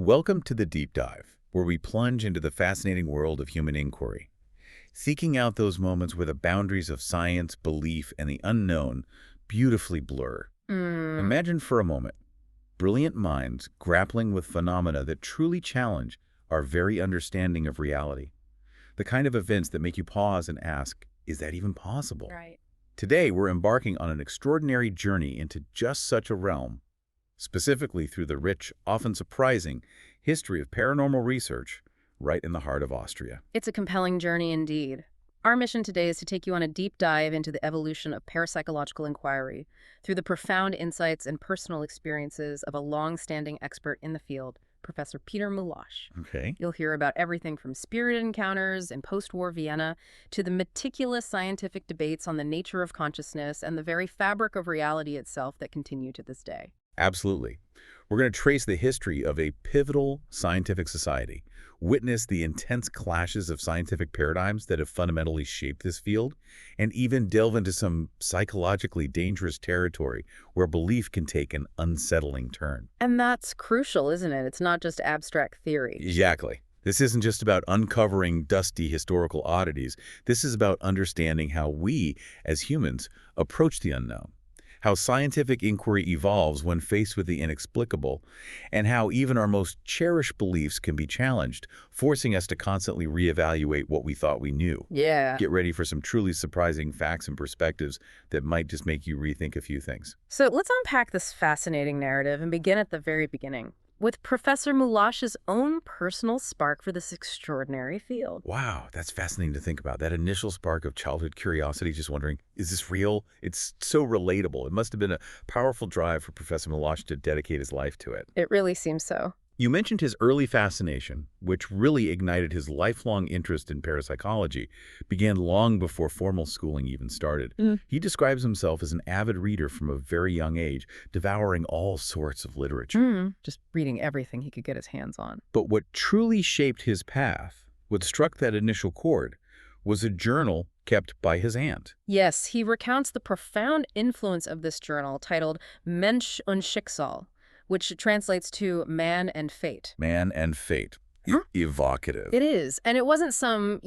Welcome to the Deep Dive, where we plunge into the fascinating world of human inquiry, seeking out those moments where the boundaries of science, belief, and the unknown beautifully blur. Imagine for a moment brilliant minds grappling with phenomena that truly challenge our very understanding of reality, the kind of events that make you pause and ask, is that even possible? Right. Today, we're embarking on an extraordinary journey into just such a realm, specifically through the rich, often surprising, history of paranormal research right in the heart of Austria. It's a compelling journey indeed. Our mission today is to take you on a deep dive into the evolution of parapsychological inquiry through the profound insights and personal experiences of a long-standing expert in the field, Professor Peter Mulasch. Okay. You'll hear about everything from spirit encounters in post-war Vienna to the meticulous scientific debates on the nature of consciousness and the very fabric of reality itself that continue to this day. Absolutely. We're going to trace the history of a pivotal scientific society, witness the intense clashes of scientific paradigms that have fundamentally shaped this field, and even delve into some psychologically dangerous territory where belief can take an unsettling turn. And that's crucial, isn't it? It's not just abstract theory. Exactly. This isn't just about uncovering dusty historical oddities. This is about understanding how we, as humans, approach the unknown, how scientific inquiry evolves when faced with the inexplicable, and how even our most cherished beliefs can be challenged, forcing us to constantly reevaluate what we thought we knew. Yeah. Get ready for some truly surprising facts and perspectives that might just make you rethink a few things. So let's unpack this fascinating narrative and begin at the very beginning, with Professor Mulasch's own personal spark for this extraordinary field. Wow, that's fascinating to think about. That initial spark of childhood curiosity, just wondering, is this real? It's so relatable. It must have been a powerful drive for Professor Mulasch to dedicate his life to it. It really seems so. You mentioned his early fascination, which really ignited his lifelong interest in parapsychology, began long before formal schooling even started. He describes himself as an avid reader from a very young age, devouring all sorts of literature. Just reading everything he could get his hands on. But what truly shaped his path, what struck that initial chord, was a journal kept by his aunt. Yes, he recounts the profound influence of this journal titled Mensch und Schicksal, which translates to Man and Fate. Man and Fate. Evocative. It is. And it wasn't some,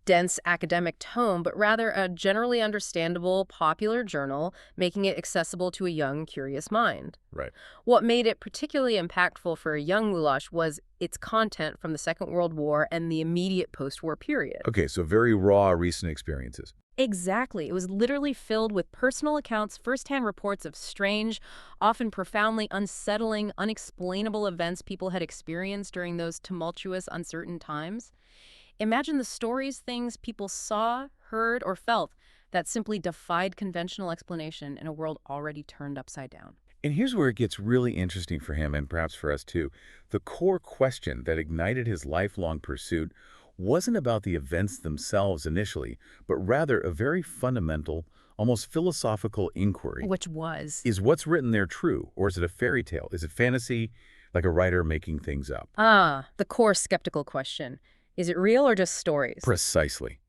dense academic tome, but rather a generally understandable, popular journal, making it accessible to a young, curious mind. Right. What made it particularly impactful for a young Mulasch was its content from the Second World War and the immediate post-war period. Okay, so very raw recent experiences. Exactly. It was literally filled with personal accounts, firsthand reports of strange, often profoundly unsettling, unexplainable events people had experienced during those tumultuous, uncertain times. Imagine the stories, things people saw, heard, or felt that simply defied conventional explanation in a world already turned upside down. And here's where it gets really interesting for him, and perhaps for us too. The core question that ignited his lifelong pursuit wasn't about the events themselves initially, but rather a very fundamental, almost philosophical inquiry. Which was? Is what's written there true, or is it a fairy tale? Is it fantasy, like a writer making things up? The core skeptical question. Is it real or just stories? Precisely.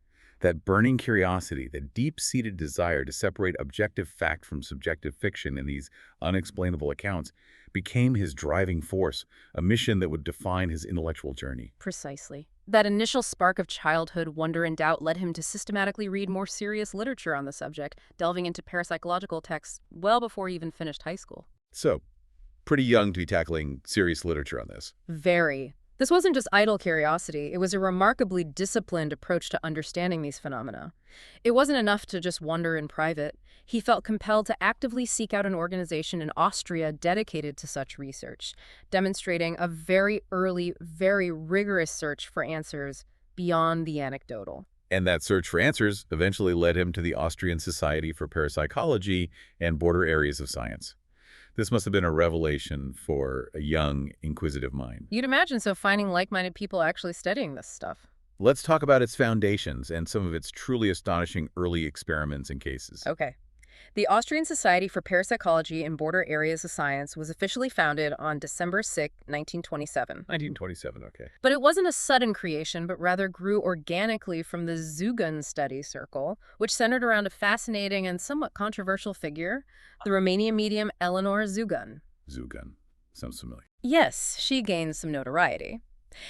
That burning curiosity, that deep-seated desire to separate objective fact from subjective fiction in these unexplainable accounts became his driving force, a mission that would define his intellectual journey. Precisely. That initial spark of childhood wonder and doubt led him to systematically read more serious literature on the subject, delving into parapsychological texts well before he even finished high school. So, pretty young to be tackling serious literature on this. Very. This wasn't just idle curiosity. It was a remarkably disciplined approach to understanding these phenomena. It wasn't enough to just wonder in private. He felt compelled to actively seek out an organization in Austria dedicated to such research, demonstrating a very early, very rigorous search for answers beyond the anecdotal. And that search for answers eventually led him to the Austrian Society for Parapsychology and Border Areas of Science. This must have been a revelation for a young, inquisitive mind. You'd imagine so, finding like-minded people actually studying this stuff. Let's talk about its foundations and some of its truly astonishing early experiments and cases. Okay. The Austrian Society for Parapsychology and Border Areas of Science was officially founded on December 6, 1927. 1927, okay. But it wasn't a sudden creation, but rather grew organically from the Zugun study circle, which centered around a fascinating and somewhat controversial figure, the Romanian medium Eleanor Zugun. Zugun. Sounds familiar. Yes, she gained some notoriety.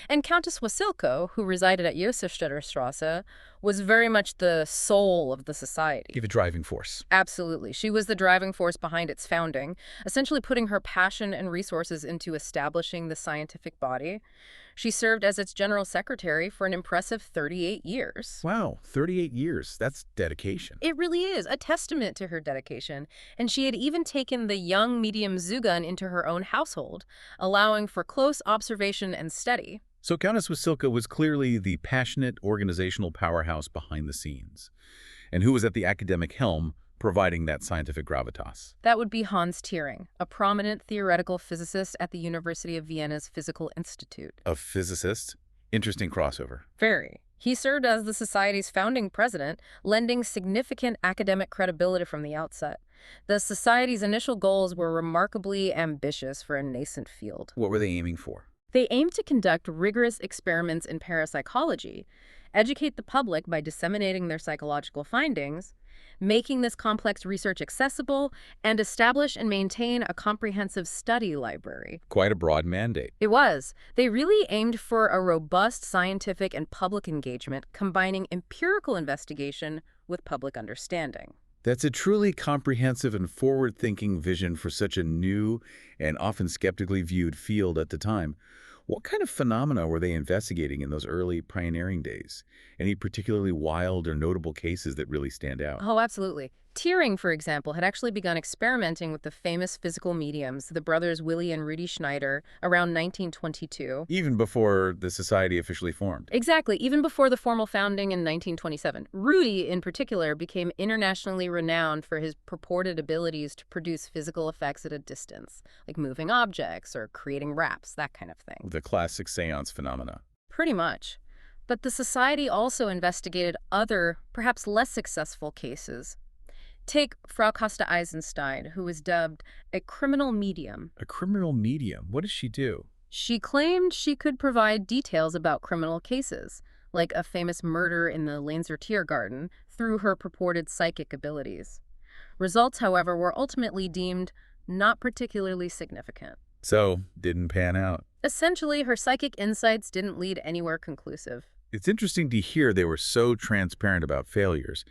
And Countess Wasilko, who resided at Josefstadterstrasse, was very much the soul of the society. Give a driving force. Absolutely. She was the driving force behind its founding, essentially putting her passion and resources into establishing the scientific body. She served as its general secretary for an impressive 38 years. Wow, 38 years. That's dedication. It really is a testament to her dedication, and she had even taken the young medium Zugun into her own household, allowing for close observation and study. So Countess Wasilka was clearly the passionate organizational powerhouse behind the scenes, and who was at the academic helm providing that scientific gravitas. That would be Hans Thierring, a prominent theoretical physicist at the University of Vienna's Physical Institute. A physicist? Interesting crossover. Very. He served as the Society's founding president, lending significant academic credibility from the outset. The Society's initial goals were remarkably ambitious for a nascent field. What were they aiming for? They aimed to conduct rigorous experiments in parapsychology, educate the public by disseminating their psychological findings, making this complex research accessible, and establish and maintain a comprehensive study library. Quite a broad mandate. It was. They really aimed for a robust scientific and public engagement, combining empirical investigation with public understanding. That's a truly comprehensive and forward-thinking vision for such a new and often skeptically viewed field at the time. What kind of phenomena were they investigating in those early pioneering days? Any particularly wild or notable cases that really stand out? Oh, absolutely. Thierring, for example, had actually begun experimenting with the famous physical mediums, the brothers Willy and Rudi Schneider, around 1922. Even before the society officially formed. Exactly, even before the formal founding in 1927. Rudi, in particular, became internationally renowned for his purported abilities to produce physical effects at a distance, like moving objects or creating raps, that kind of thing. The classic seance phenomena. Pretty much. But the society also investigated other, perhaps less successful cases. Take Frau Costa Eisenstein, who was dubbed a criminal medium. A criminal medium? What does she do? She claimed she could provide details about criminal cases, like a famous murder in the Lanzer Tiergarten, through her purported psychic abilities. Results, however, were ultimately deemed not particularly significant. So, didn't pan out. Essentially, her psychic insights didn't lead anywhere conclusive. It's interesting to hear they were so transparent about failures.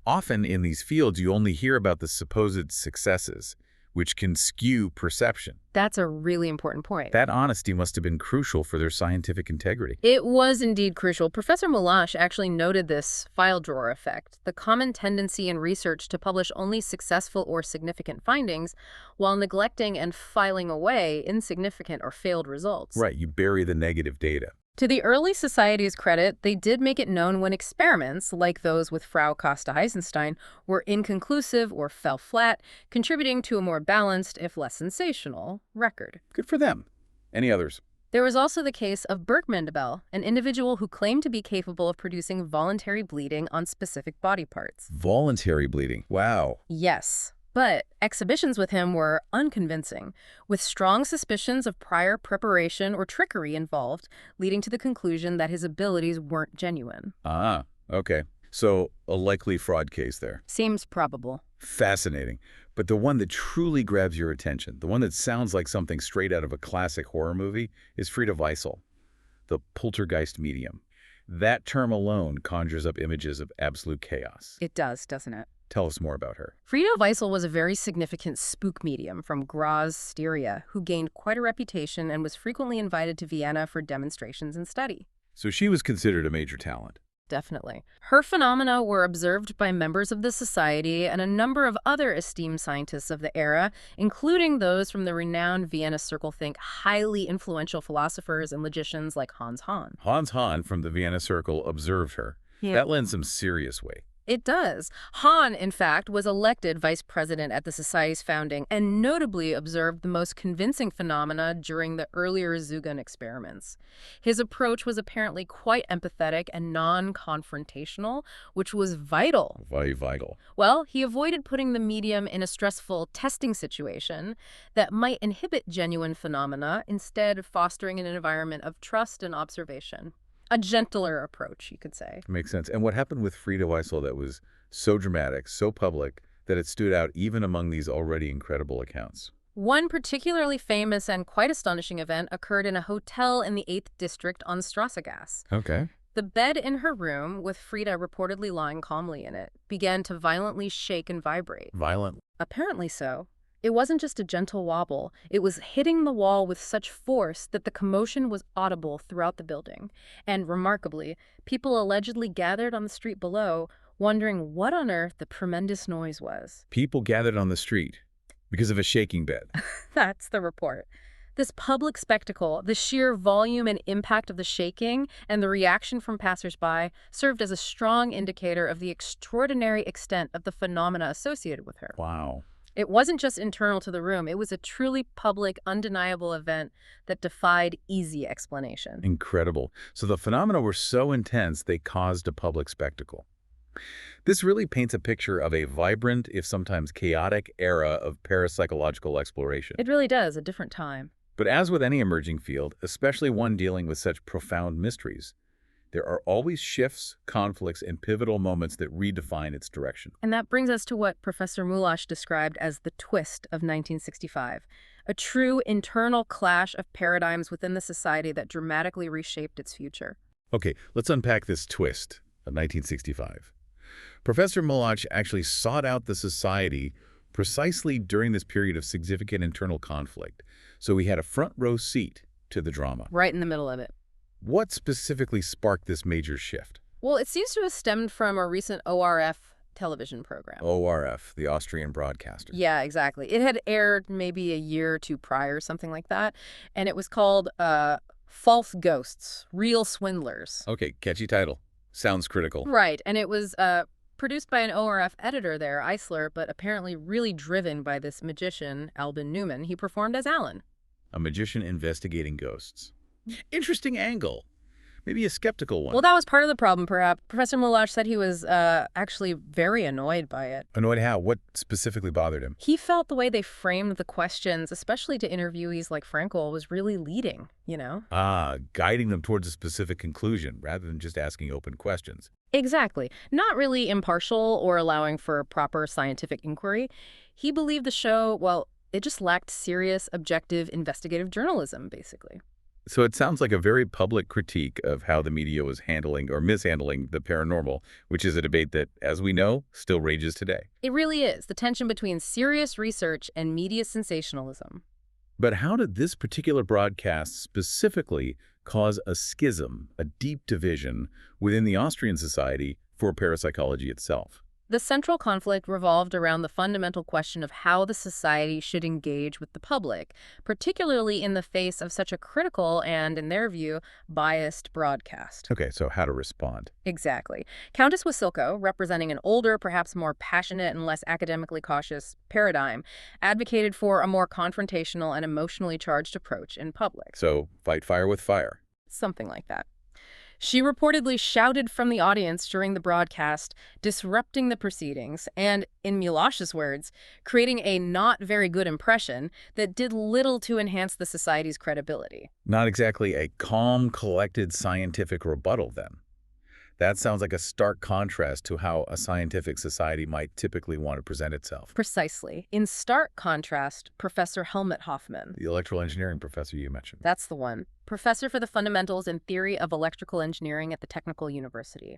Often in these fields, you only hear about the supposed successes, which can skew perception. That's a really important point. That honesty must have been crucial for their scientific integrity. It was indeed crucial. Professor Mulash actually noted this file drawer effect, the common tendency in research to publish only successful or significant findings while neglecting and filing away insignificant or failed results. Right, you bury the negative data. To the early society's credit, they did make it known when experiments, like those with Frau Costa Eisenstein, were inconclusive or fell flat, contributing to a more balanced, if less sensational, record. Good for them. Any others? There was also the case of Burke Mendebel, an individual who claimed to be capable of producing voluntary bleeding on specific body parts. Voluntary bleeding. Wow. Yes. But exhibitions with him were unconvincing, with strong suspicions of prior preparation or trickery involved, leading to the conclusion that his abilities weren't genuine. Ah, okay. So, a likely fraud case there. Seems probable. Fascinating. But the one that truly grabs your attention, the one that sounds like something straight out of a classic horror movie, is Frida Weissel, the poltergeist medium. That term alone conjures up images of absolute chaos. It does, doesn't it? Tell us more about her. Frida Weissel was a very significant spook medium from Graz, Styria, who gained quite a reputation and was frequently invited to Vienna for demonstrations and study. So she was considered a major talent. Definitely. Her phenomena were observed by members of the society and a number of other esteemed scientists of the era, including those from the renowned Vienna Circle think highly influential philosophers and logicians like Hans Hahn. Hans Hahn from the Vienna Circle observed her. Yeah. That lends some serious weight. It does. Hahn, in fact, was elected vice president at the Society's founding and notably observed the most convincing phenomena during the earlier Zugun experiments. His approach was apparently quite empathetic and non-confrontational, which was vital. Very vital. Well, he avoided putting the medium in a stressful testing situation that might inhibit genuine phenomena, instead fostering an environment of trust and observation. A gentler approach, you could say. Makes sense. And what happened with Frida Weissel that was so dramatic, so public, that it stood out even among these already incredible accounts? One particularly famous and quite astonishing event occurred in a hotel in the 8th district on Strassegasse. Okay. The bed in her room, with Frida reportedly lying calmly in it, began to violently shake and vibrate. Violent. Apparently so. It wasn't just a gentle wobble. It was hitting the wall with such force that the commotion was audible throughout the building. And remarkably, people allegedly gathered on the street below, wondering what on earth the tremendous noise was. People gathered on the street because of a shaking bed. That's the report. This public spectacle, the sheer volume and impact of the shaking, and the reaction from passersby served as a strong indicator of the extraordinary extent of the phenomena associated with her. Wow. It wasn't just internal to the room. It was a truly public, undeniable event that defied easy explanation. Incredible. So the phenomena were so intense they caused a public spectacle. This really paints a picture of a vibrant, if sometimes chaotic, era of parapsychological exploration. It really does, a different time. But as with any emerging field, especially one dealing with such profound mysteries, there are always shifts, conflicts, and pivotal moments that redefine its direction. And that brings us to what Professor Mulash described as the twist of 1965, a true internal clash of paradigms within the society that dramatically reshaped its future. Okay, let's unpack this twist of 1965. Professor Mulash actually sought out the society precisely during this period of significant internal conflict, so he had a front-row seat to the drama. Right in the middle of it. What specifically sparked this major shift? Well, it seems to have stemmed from a recent ORF television program. ORF, the Austrian broadcaster. Yeah, exactly. It had aired maybe a year or two prior, something like that, and it was called False Ghosts, Real Swindlers. Okay, catchy title. Sounds critical. Right, and it was produced by an ORF editor there, Eisler, but apparently really driven by this magician, Albin Newman. He performed as Alan. A magician investigating ghosts. Interesting angle. Maybe a skeptical one. Well, that was part of the problem, perhaps. Professor Mulash said he was actually very annoyed by it. Annoyed how? What specifically bothered him? He felt the way they framed the questions, especially to interviewees like Frankel, was really leading, you know? Guiding them towards a specific conclusion rather than just asking open questions. Exactly. Not really impartial or allowing for proper scientific inquiry. He believed the show, well, it just lacked serious, objective, investigative journalism, basically. So it sounds like a very public critique of how the media was handling or mishandling the paranormal, which is a debate that, as we know, still rages today. It really is, the tension between serious research and media sensationalism. But how did this particular broadcast specifically cause a schism, a deep division within the Austrian society for parapsychology itself? The central conflict revolved around the fundamental question of how the society should engage with the public, particularly in the face of such a critical and, in their view, biased broadcast. Okay, so how to respond? Exactly. Countess Wasilko, representing an older, perhaps more passionate and less academically cautious paradigm, advocated for a more confrontational and emotionally charged approach in public. So fight fire with fire. Something like that. She reportedly shouted from the audience during the broadcast, disrupting the proceedings and, in Mulash's words, creating a not very good impression that did little to enhance the society's credibility. Not exactly a calm, collected scientific rebuttal, then. That sounds like a stark contrast to how a scientific society might typically want to present itself. Precisely. In stark contrast, Professor Helmut Hoffman. The electrical engineering professor you mentioned. That's the one. Professor for the fundamentals and theory of electrical engineering at the Technical University.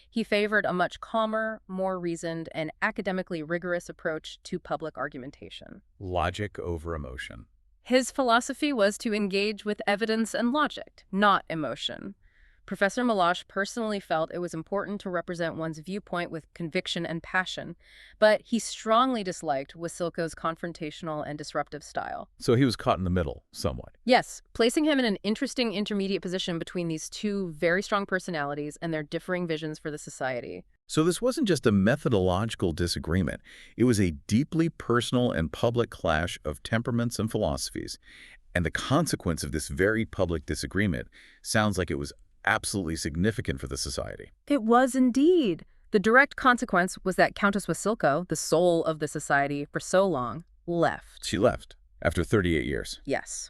He favored a much calmer, more reasoned, and academically rigorous approach to public argumentation. Logic over emotion. His philosophy was to engage with evidence and logic, not emotion. Professor Mulash personally felt it was important to represent one's viewpoint with conviction and passion, but he strongly disliked Wasilko's confrontational and disruptive style. So he was caught in the middle, somewhat. Yes, placing him in an interesting intermediate position between these two very strong personalities and their differing visions for the society. So this wasn't just a methodological disagreement. It was a deeply personal and public clash of temperaments and philosophies. And the consequence of this very public disagreement sounds like it was absolutely significant for the society. It was indeed. The direct consequence was that Countess Wasilko, the soul of the society for so long, left. She left after 38 years. Yes.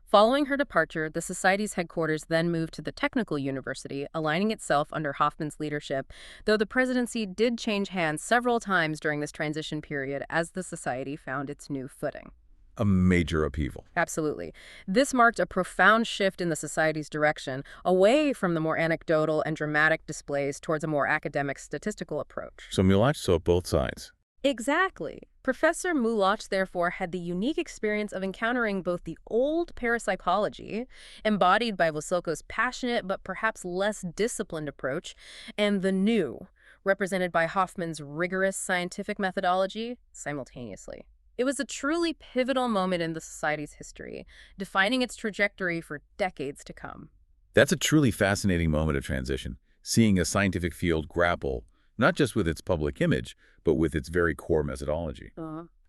Following her departure, the society's headquarters then moved to the Technical University, aligning itself under Hoffman's leadership, though the presidency did change hands several times during this transition period as the society found its new footing. A major upheaval. Absolutely. This marked a profound shift in the society's direction, away from the more anecdotal and dramatic displays towards a more academic statistical approach. So Mulach saw both sides. Exactly. Professor Mulach, therefore, had the unique experience of encountering both the old parapsychology, embodied by Wasilko's passionate but perhaps less disciplined approach, and the new, represented by Hoffman's rigorous scientific methodology, simultaneously. It was a truly pivotal moment in the society's history, defining its trajectory for decades to come. That's a truly fascinating moment of transition, seeing a scientific field grapple not just with its public image, but with its very core methodology.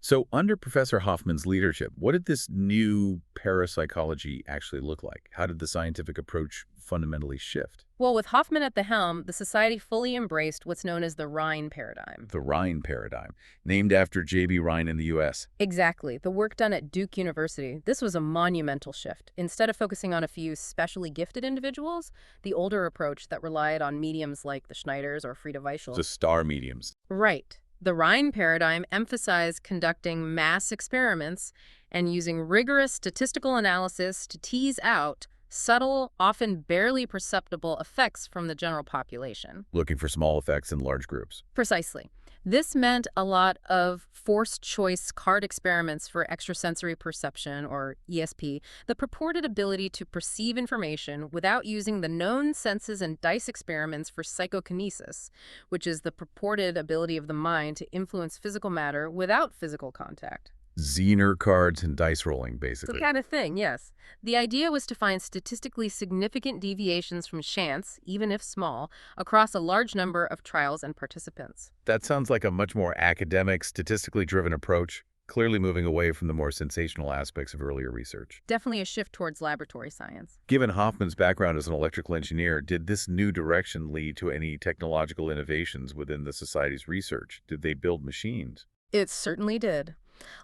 So under Professor Hoffman's leadership, what did this new parapsychology actually look like? How did the scientific approach fundamentally shift? Well, with Hoffman at the helm, the society fully embraced what's known as the Rhine paradigm. The Rhine paradigm, named after J.B. Rhine in the U.S. Exactly. The work done at Duke University, this was a monumental shift. Instead of focusing on a few specially gifted individuals, the older approach that relied on mediums like the Schneiders or Frieda Weichel. The star mediums. Right. The Rhine paradigm emphasized conducting mass experiments and using rigorous statistical analysis to tease out subtle, often barely perceptible effects from the general population. Looking for small effects in large groups. Precisely. This meant a lot of forced choice card experiments for extrasensory perception, or ESP, the purported ability to perceive information without using the known senses, and dice experiments for psychokinesis, which is the purported ability of the mind to influence physical matter without physical contact. Zener cards and dice rolling, basically. The kind of thing, yes. The idea was to find statistically significant deviations from chance, even if small, across a large number of trials and participants. That sounds like a much more academic, statistically driven approach, clearly moving away from the more sensational aspects of earlier research. Definitely a shift towards laboratory science. Given Hoffman's background as an electrical engineer, did this new direction lead to any technological innovations within the society's research? Did they build machines? It certainly did.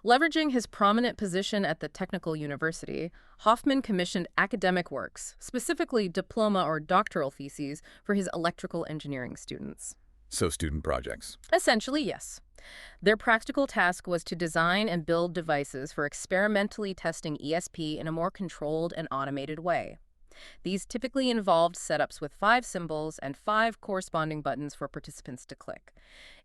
Leveraging his prominent position at the Technical University, Hoffman commissioned academic works, specifically diploma or doctoral theses, for his electrical engineering students. So student projects. Essentially, yes. Their practical task was to design and build devices for experimentally testing ESP in a more controlled and automated way. These typically involved setups with 5 symbols and 5 corresponding buttons for participants to click,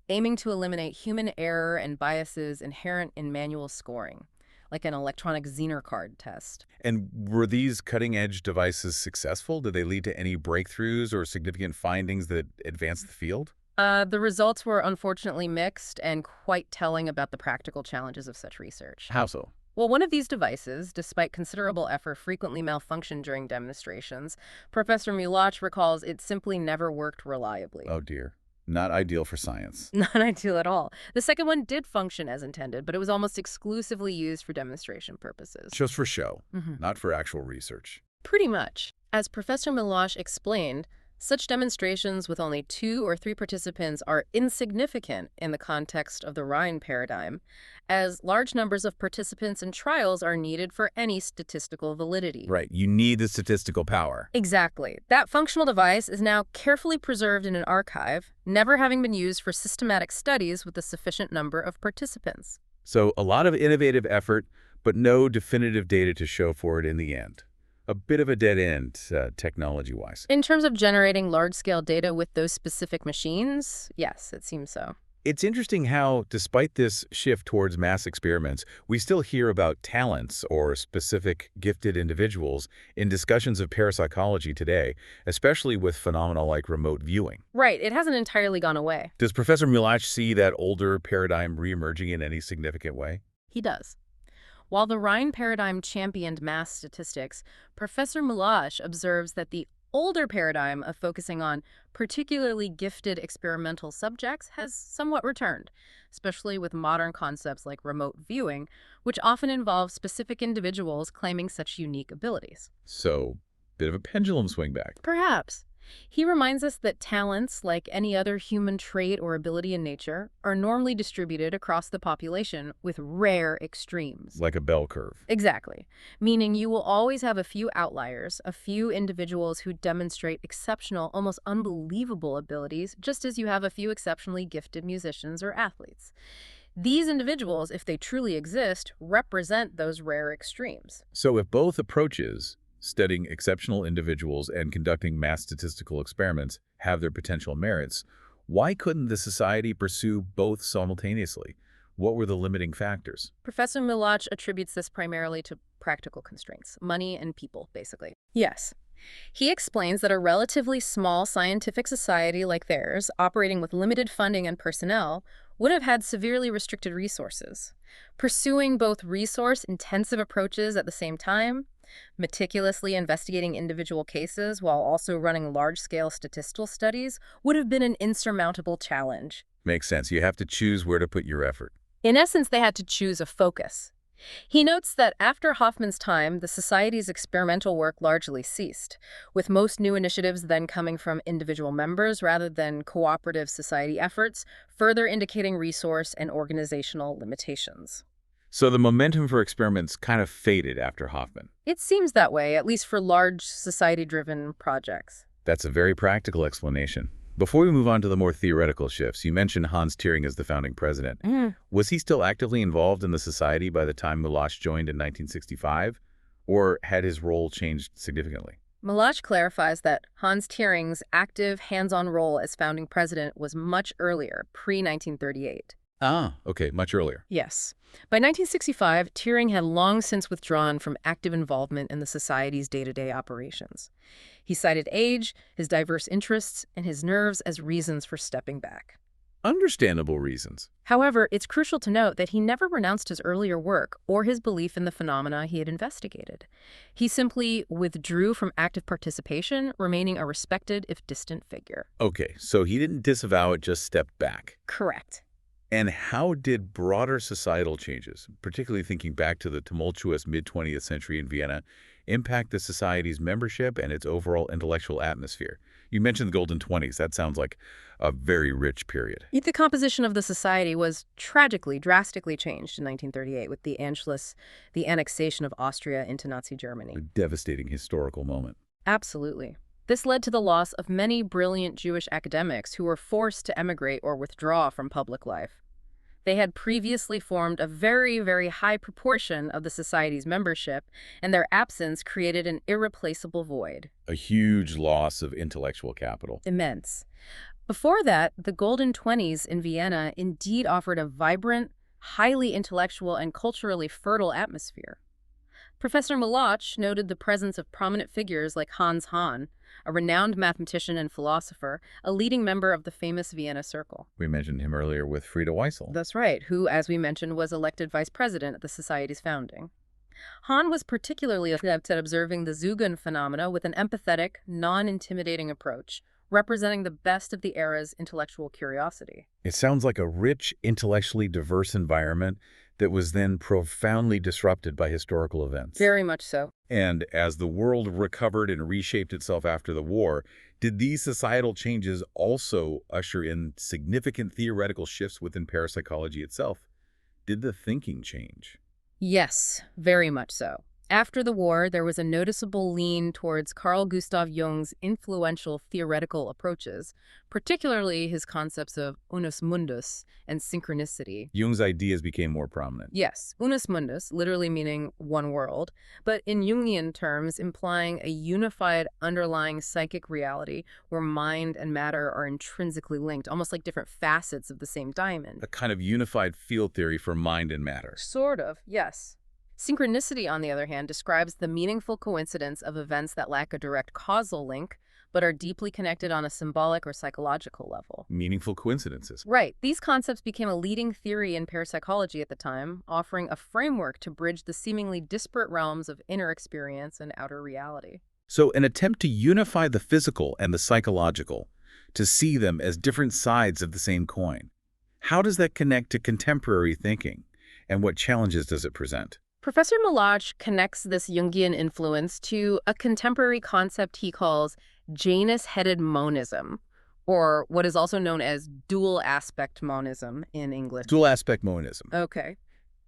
aiming to eliminate human error and biases inherent in manual scoring, like an electronic Zener card test. And were these cutting-edge devices successful? Did they lead to any breakthroughs or significant findings that advanced the field? The results were unfortunately mixed and quite telling about the practical challenges of such research. How so? Well, one of these devices, despite considerable effort, frequently malfunctioned during demonstrations. Professor Mulach recalls it simply never worked reliably. Oh dear. Not ideal for science. Not ideal at all. The second one did function as intended, but it was almost exclusively used for demonstration purposes. Just for show, not for actual research. Pretty much. As Professor Mulach explained, such demonstrations with only 2 or 3 participants are insignificant in the context of the Rhine paradigm, as large numbers of participants in trials are needed for any statistical validity. Right. You need the statistical power. Exactly. That functional device is now carefully preserved in an archive, never having been used for systematic studies with a sufficient number of participants. So a lot of innovative effort, but no definitive data to show for it in the end. A bit of a dead end, technology-wise. In terms of generating large-scale data with those specific machines, yes, it seems so. It's interesting how, despite this shift towards mass experiments, we still hear about talents or specific gifted individuals in discussions of parapsychology today, especially with phenomena like remote viewing. Right, it hasn't entirely gone away. Does Professor Mulach see that older paradigm reemerging in any significant way? He does. While the Rhine paradigm championed mass statistics, Professor Mulach observes that the older paradigm of focusing on particularly gifted experimental subjects has somewhat returned, especially with modern concepts like remote viewing, which often involve specific individuals claiming such unique abilities. So, bit of a pendulum swing back. Perhaps. He reminds us that talents, like any other human trait or ability in nature, are normally distributed across the population with rare extremes. Like a bell curve. Exactly. Meaning you will always have a few outliers, a few individuals who demonstrate exceptional, almost unbelievable abilities, just as you have a few exceptionally gifted musicians or athletes. These individuals, if they truly exist, represent those rare extremes. So if both approaches, studying exceptional individuals and conducting mass statistical experiments, have their potential merits, why couldn't the society pursue both simultaneously? What were the limiting factors? Professor Milach attributes this primarily to practical constraints, money and people, basically. Yes. He explains that a relatively small scientific society like theirs, operating with limited funding and personnel, would have had severely restricted resources. Pursuing both resource-intensive approaches at the same time, meticulously investigating individual cases while also running large-scale statistical studies, would have been an insurmountable challenge. Makes sense. You have to choose where to put your effort. In essence, they had to choose a focus. He notes that after Hoffman's time, the Society's experimental work largely ceased, with most new initiatives then coming from individual members rather than cooperative society efforts, further indicating resource and organizational limitations. So the momentum for experiments kind of faded after Hoffman. It seems that way, at least for large society-driven projects. That's a very practical explanation. Before we move on to the more theoretical shifts, you mentioned Hans Thiering as the founding president. Was he still actively involved in the society by the time Milach joined in 1965, or had his role changed significantly? Milach clarifies that Hans Thiering's active, hands-on role as founding president was much earlier, pre-1938. Ah, okay, much earlier. Yes. By 1965, Thiering had long since withdrawn from active involvement in the Society's day-to-day operations. He cited age, his diverse interests, and his nerves as reasons for stepping back. Understandable reasons. However, it's crucial to note that he never renounced his earlier work or his belief in the phenomena he had investigated. He simply withdrew from active participation, remaining a respected, if distant, figure. Okay, so he didn't disavow it, just stepped back. Correct. And how did broader societal changes, particularly thinking back to the tumultuous mid-20th century in Vienna, impact the society's membership and its overall intellectual atmosphere? You mentioned the Golden 20s. That sounds like a very rich period. The composition of the society was drastically changed in 1938 with the annexation of Austria into Nazi Germany. A devastating historical moment. Absolutely. This led to the loss of many brilliant Jewish academics who were forced to emigrate or withdraw from public life. They had previously formed a very high proportion of the society's membership, and their absence created an irreplaceable void. A huge loss of intellectual capital. Immense. Before that, the Golden 20s in Vienna indeed offered a vibrant, highly intellectual, and culturally fertile atmosphere. Professor Milach noted the presence of prominent figures like Hans Hahn, a renowned mathematician and philosopher, a leading member of the famous Vienna Circle. We mentioned him earlier with Frieda Weissel. That's right, who, as we mentioned, was elected vice president at the Society's founding. Hahn was particularly adept at observing the Zugun phenomena with an empathetic, non-intimidating approach, representing the best of the era's intellectual curiosity. It sounds like a rich, intellectually diverse environment that was then profoundly disrupted by historical events. Very much so. And as the world recovered and reshaped itself after the war, did these societal changes also usher in significant theoretical shifts within parapsychology itself? Did the thinking change? Yes, very much so. After the war, there was a noticeable lean towards Carl Gustav Jung's influential theoretical approaches, particularly his concepts of unus mundus and synchronicity. Jung's ideas became more prominent. Yes, unus mundus, literally meaning one world, but in Jungian terms implying a unified underlying psychic reality where mind and matter are intrinsically linked, almost like different facets of the same diamond. A kind of unified field theory for mind and matter. Sort of, yes. Synchronicity, on the other hand, describes the meaningful coincidence of events that lack a direct causal link, but are deeply connected on a symbolic or psychological level. Meaningful coincidences. Right. These concepts became a leading theory in parapsychology at the time, offering a framework to bridge the seemingly disparate realms of inner experience and outer reality. So an attempt to unify the physical and the psychological, to see them as different sides of the same coin. How does that connect to contemporary thinking, and what challenges does it present? Professor Milach connects this Jungian influence to a contemporary concept he calls Janus-headed monism, or what is also known as dual-aspect monism in English. Dual-aspect monism. Okay.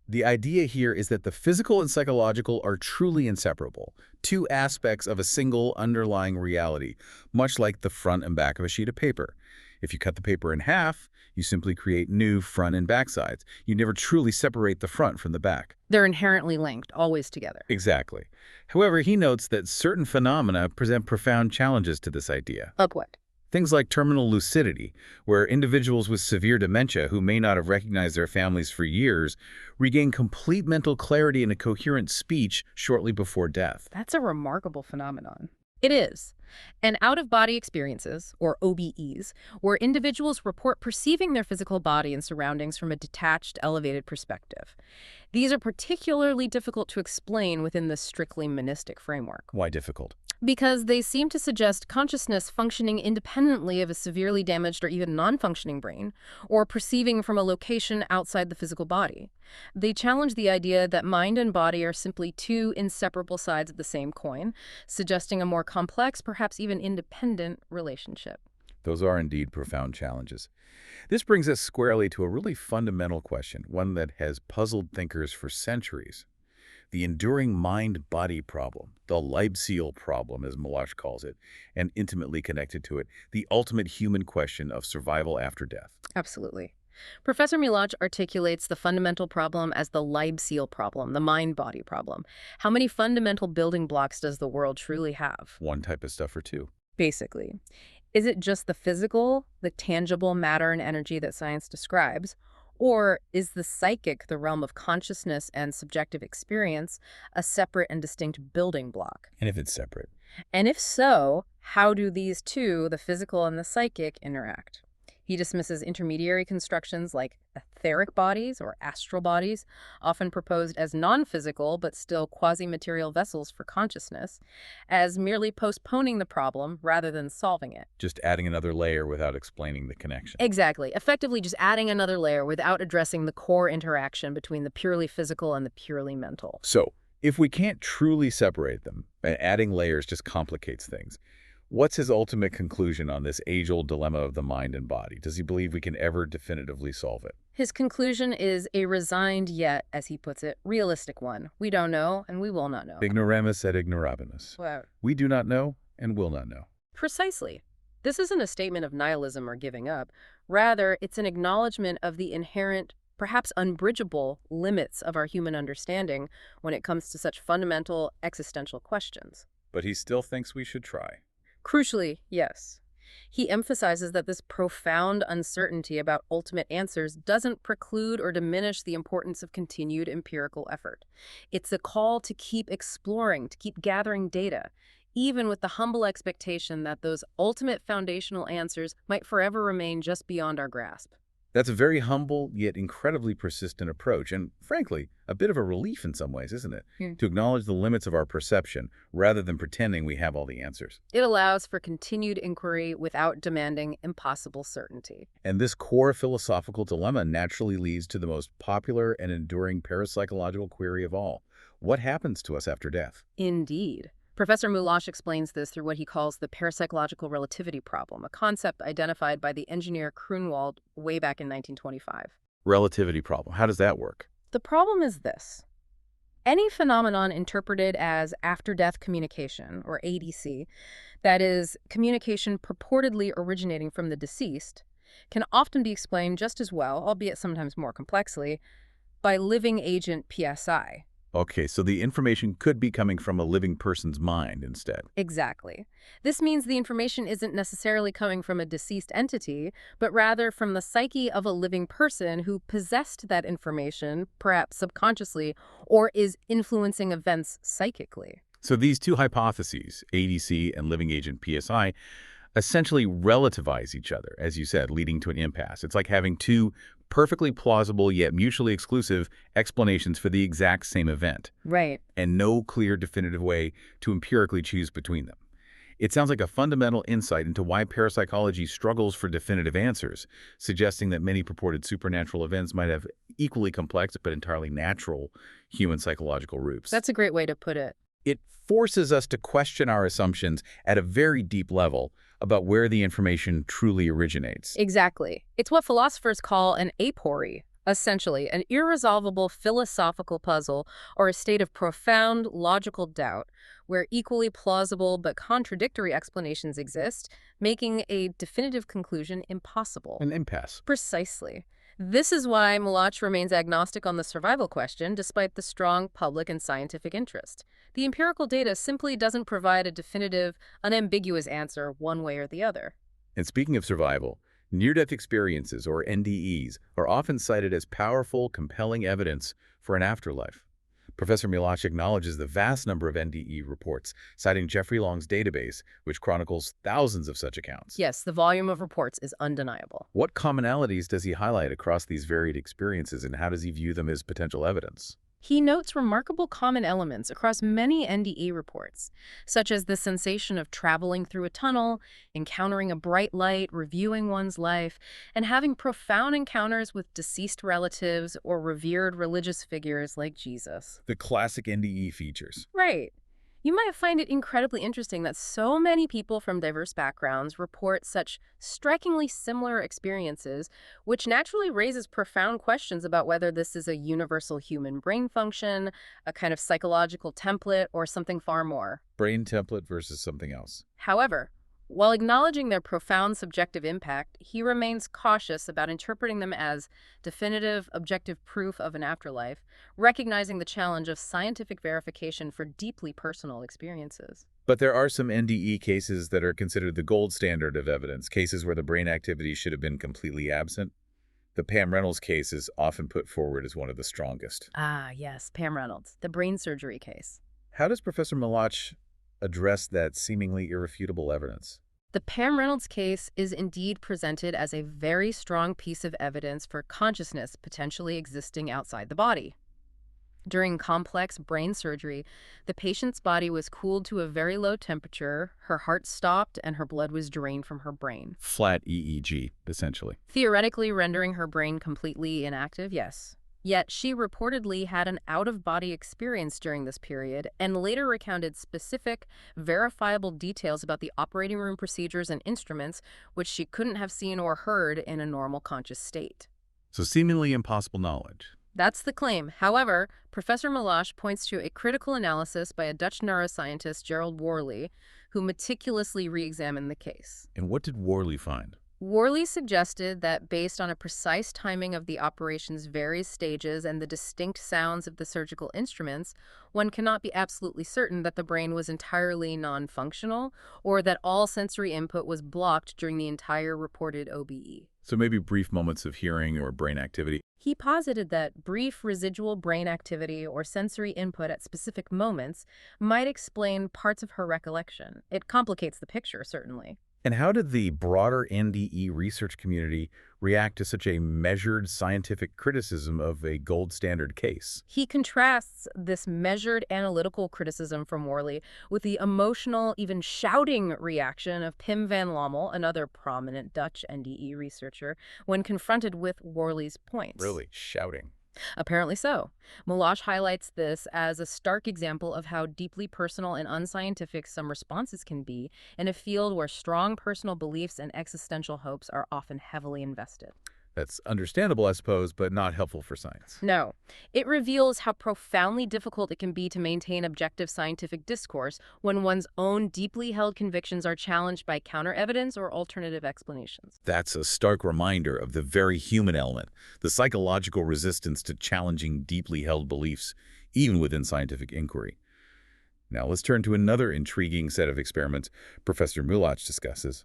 The idea here is that the physical and psychological are truly inseparable, two aspects of a single underlying reality, much like the front and back of a sheet of paper. If you cut the paper in half, you simply create new front and back sides. You never truly separate the front from the back. They're inherently linked, always together. Exactly. However, he notes that certain phenomena present profound challenges to this idea. Like what? Things like terminal lucidity, where individuals with severe dementia who may not have recognized their families for years regain complete mental clarity and a coherent speech shortly before death. That's a remarkable phenomenon. It is. And out-of-body experiences, or OBEs, where individuals report perceiving their physical body and surroundings from a detached, elevated perspective. These are particularly difficult to explain within the strictly monistic framework. Why difficult? Because they seem to suggest consciousness functioning independently of a severely damaged or even non-functioning brain, or perceiving from a location outside the physical body. They challenge the idea that mind and body are simply two inseparable sides of the same coin, suggesting a more complex, perhaps even independent relationship. Those are indeed profound challenges. This brings us squarely to a really fundamental question, one that has puzzled thinkers for centuries. The enduring mind-body problem, the Leibseal problem, as Milosh calls it, and intimately connected to it, the ultimate human question of survival after death. Absolutely. Professor Milosh articulates the fundamental problem as the Leibseal problem, the mind-body problem. How many fundamental building blocks does the world truly have? One type of stuff or two. Basically. Is it just the physical, the tangible matter and energy that science describes? Or is the psychic, the realm of consciousness and subjective experience, a separate and distinct building block? And if it's separate? And if so, how do these two, the physical and the psychic, interact? He dismisses intermediary constructions like etheric bodies or astral bodies, often proposed as non-physical but still quasi-material vessels for consciousness, as merely postponing the problem rather than solving it. Just adding another layer without explaining the connection. Exactly. Effectively just adding another layer without addressing the core interaction between the purely physical and the purely mental. So, if we can't truly separate them, and adding layers just complicates things, what's his ultimate conclusion on this age-old dilemma of the mind and body? Does he believe we can ever definitively solve it? His conclusion is a resigned yet, as he puts it, realistic one. We don't know, and we will not know. Ignoramus et ignorabimus. Wow. We do not know and will not know. Precisely. This isn't a statement of nihilism or giving up. Rather, it's an acknowledgement of the inherent, perhaps unbridgeable, limits of our human understanding when it comes to such fundamental existential questions. But he still thinks we should try. Crucially, yes. He emphasizes that this profound uncertainty about ultimate answers doesn't preclude or diminish the importance of continued empirical effort. It's a call to keep exploring, to keep gathering data, even with the humble expectation that those ultimate foundational answers might forever remain just beyond our grasp. That's a very humble, yet incredibly persistent approach, and frankly, a bit of a relief in some ways, isn't it? To acknowledge the limits of our perception, rather than pretending we have all the answers. It allows for continued inquiry without demanding impossible certainty. And this core philosophical dilemma naturally leads to the most popular and enduring parapsychological query of all. What happens to us after death? Indeed. Professor Milosh explains this through what he calls the parapsychological relativity problem, a concept identified by the engineer Grunwald way back in 1925. Relativity problem. How does that work? The problem is this. Any phenomenon interpreted as after-death communication, or ADC, that is, communication purportedly originating from the deceased, can often be explained just as well, albeit sometimes more complexly, by living agent PSI. Okay, so the information could be coming from a living person's mind instead. Exactly. This means the information isn't necessarily coming from a deceased entity, but rather from the psyche of a living person who possessed that information, perhaps subconsciously, or is influencing events psychically. So these two hypotheses, ADC and living agent PSI, essentially relativize each other, as you said, leading to an impasse. It's like having two perfectly plausible yet mutually exclusive explanations for the exact same event. Right. And no clear definitive way to empirically choose between them. It sounds like a fundamental insight into why parapsychology struggles for definitive answers, suggesting that many purported supernatural events might have equally complex but entirely natural human psychological roots. That's a great way to put it. It forces us to question our assumptions at a very deep level about where the information truly originates. Exactly. It's what philosophers call an apory, Essentially, an irresolvable philosophical puzzle or a state of profound logical doubt where equally plausible but contradictory explanations exist, making a definitive conclusion impossible. An impasse. Precisely. This is why Malach remains agnostic on the survival question despite the strong public and scientific interest. The empirical data simply doesn't provide a definitive, unambiguous answer one way or the other. And speaking of survival, near-death experiences, or NDEs, are often cited as powerful, compelling evidence for an afterlife. Professor Malach acknowledges the vast number of NDE reports, citing Jeffrey Long's database, which chronicles thousands of such accounts. Yes, the volume of reports is undeniable. What commonalities does he highlight across these varied experiences, and how does he view them as potential evidence? He notes remarkable common elements across many NDE reports, such as the sensation of traveling through a tunnel, encountering a bright light, reviewing one's life, and having profound encounters with deceased relatives or revered religious figures like Jesus. The classic NDE features. Right. You might find it incredibly interesting that so many people from diverse backgrounds report such strikingly similar experiences, which naturally raises profound questions about whether this is a universal human brain function, a kind of psychological template, or something far more. Brain template versus something else. However, while acknowledging their profound subjective impact, he remains cautious about interpreting them as definitive, objective proof of an afterlife, recognizing the challenge of scientific verification for deeply personal experiences. But there are some NDE cases that are considered the gold standard of evidence, cases where the brain activity should have been completely absent. The Pam Reynolds case is often put forward as one of the strongest. Ah, yes, Pam Reynolds, the brain surgery case. How does Professor Malach address that seemingly irrefutable evidence? The Pam Reynolds case is indeed presented as a very strong piece of evidence for consciousness potentially existing outside the body. During complex brain surgery, the patient's body was cooled to a very low temperature, her heart stopped, and her blood was drained from her brain. Flat EEG, essentially. Theoretically rendering her brain completely inactive, yes. Yet she reportedly had an out-of-body experience during this period and later recounted specific, verifiable details about the operating room procedures and instruments which she couldn't have seen or heard in a normal conscious state. So seemingly impossible knowledge. That's the claim. However, Professor Malach points to a critical analysis by a Dutch neuroscientist, Gerald Worley, who meticulously re-examined the case. And what did Worley find? Worley suggested that based on a precise timing of the operation's various stages and the distinct sounds of the surgical instruments, one cannot be absolutely certain that the brain was entirely non-functional or that all sensory input was blocked during the entire reported OBE. So maybe brief moments of hearing or brain activity. He posited that brief residual brain activity or sensory input at specific moments might explain parts of her recollection. It complicates the picture, certainly. And how did the broader NDE research community react to such a measured scientific criticism of a gold standard case? He contrasts this measured analytical criticism from Worley with the emotional, even shouting reaction of Pim van Lommel, another prominent Dutch NDE researcher, when confronted with Worley's points. Really? Shouting? Apparently so. Malach highlights this as a stark example of how deeply personal and unscientific some responses can be in a field where strong personal beliefs and existential hopes are often heavily invested. That's understandable, I suppose, but not helpful for science. No. It reveals how profoundly difficult it can be to maintain objective scientific discourse when one's own deeply held convictions are challenged by counter-evidence or alternative explanations. That's a stark reminder of the very human element, the psychological resistance to challenging deeply held beliefs, even within scientific inquiry. Now let's turn to another intriguing set of experiments Professor Malach discusses.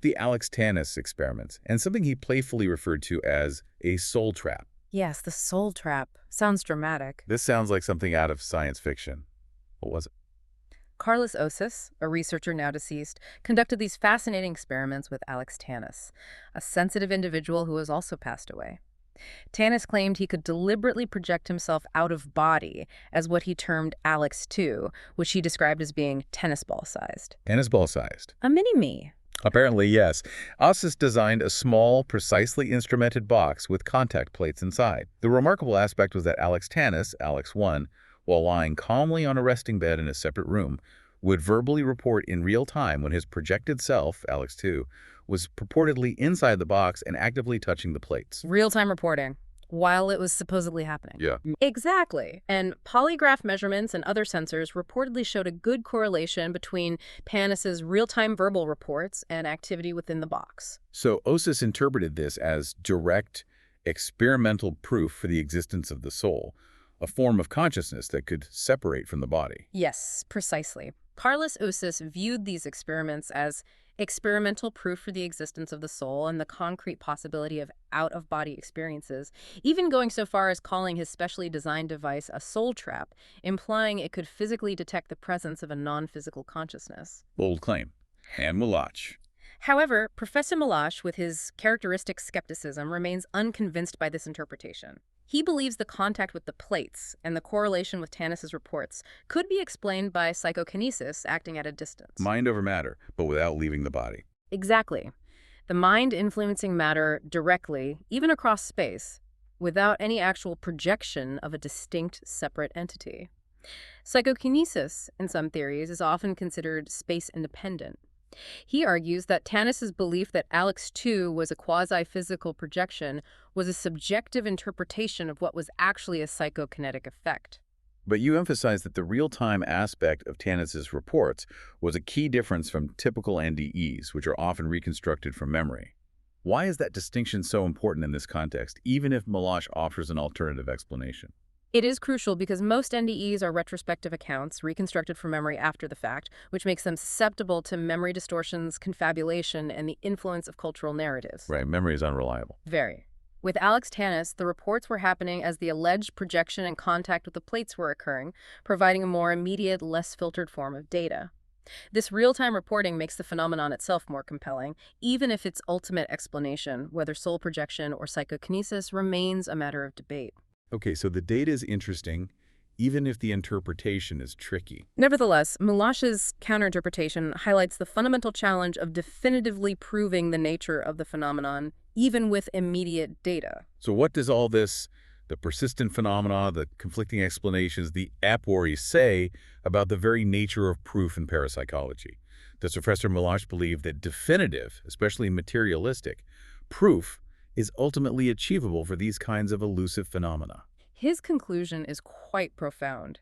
The Alex Tannis experiment, and something he playfully referred to as a soul trap. Yes, the soul trap. Sounds dramatic. This sounds like something out of science fiction. What was it? Carlos Osis, a researcher now deceased, conducted these fascinating experiments with Alex Tannis, a sensitive individual who has also passed away. Tannis claimed he could deliberately project himself out of body as what he termed Alex 2, which he described as being tennis ball-sized. Tennis ball-sized. A mini-me. Apparently, yes. Osis designed a small, precisely instrumented box with contact plates inside. The remarkable aspect was that Alex Tannis, Alex 1, while lying calmly on a resting bed in a separate room, would verbally report in real time when his projected self, Alex 2, was purportedly inside the box and actively touching the plates. Real-time reporting. while it was supposedly happening. Yeah. Exactly. And polygraph measurements and other sensors reportedly showed a good correlation between Panis's real-time verbal reports and activity within the box. So Osis interpreted this as direct, experimental proof for the existence of the soul, a form of consciousness that could separate from the body. Yes, precisely. Carlos Osis viewed these experiments as experimental proof for the existence of the soul and the concrete possibility of out-of-body experiences, even going so far as calling his specially designed device a soul trap, implying it could physically detect the presence of a non-physical consciousness. Bold claim. And Malach. However, Professor Malach, with his characteristic skepticism, remains unconvinced by this interpretation. He believes the contact with the plates and the correlation with Tanis's reports could be explained by psychokinesis acting at a distance. Mind over matter, but without leaving the body. Exactly. The mind influencing matter directly, even across space, without any actual projection of a distinct, separate entity. Psychokinesis, in some theories, is often considered space-independent. He argues that Tanis's belief that Alex 2 was a quasi-physical projection was a subjective interpretation of what was actually a psychokinetic effect. But you emphasize that the real-time aspect of Tanis's reports was a key difference from typical NDEs, which are often reconstructed from memory. Why is that distinction so important in this context, even if Malach offers an alternative explanation? It is crucial because most NDEs are retrospective accounts reconstructed from memory after the fact, which makes them susceptible to memory distortions, confabulation, and the influence of cultural narratives. Right, memory is unreliable. Very. With Alex Tanis, the reports were happening as the alleged projection and contact with the plates were occurring, providing a more immediate, less filtered form of data. This real-time reporting makes the phenomenon itself more compelling, even if its ultimate explanation, whether soul projection or psychokinesis, remains a matter of debate. Okay, so the data is interesting, even if the interpretation is tricky. Nevertheless, Malach's counterinterpretation highlights the fundamental challenge of definitively proving the nature of the phenomenon, even with immediate data. So what does all this, the persistent phenomena, the conflicting explanations, the apories say about the very nature of proof in parapsychology? Does Professor Malach believe that definitive, especially materialistic, proof is ultimately achievable for these kinds of elusive phenomena? His conclusion is quite profound.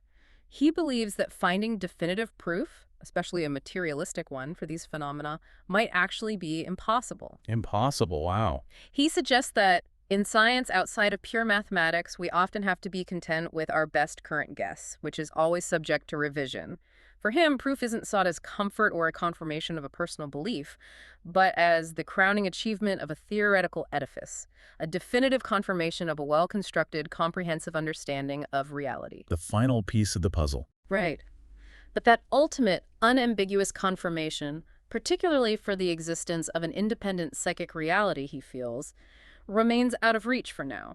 He believes that finding definitive proof, especially a materialistic one for these phenomena, might actually be impossible. Impossible, wow. He suggests that in science outside of pure mathematics, we often have to be content with our best current guess, which is always subject to revision. For him, proof isn't sought as comfort or a confirmation of a personal belief, but as the crowning achievement of a theoretical edifice, a definitive confirmation of a well-constructed, comprehensive understanding of reality. The final piece of the puzzle. Right. But that ultimate, unambiguous confirmation, particularly for the existence of an independent psychic reality, he feels, remains out of reach for now.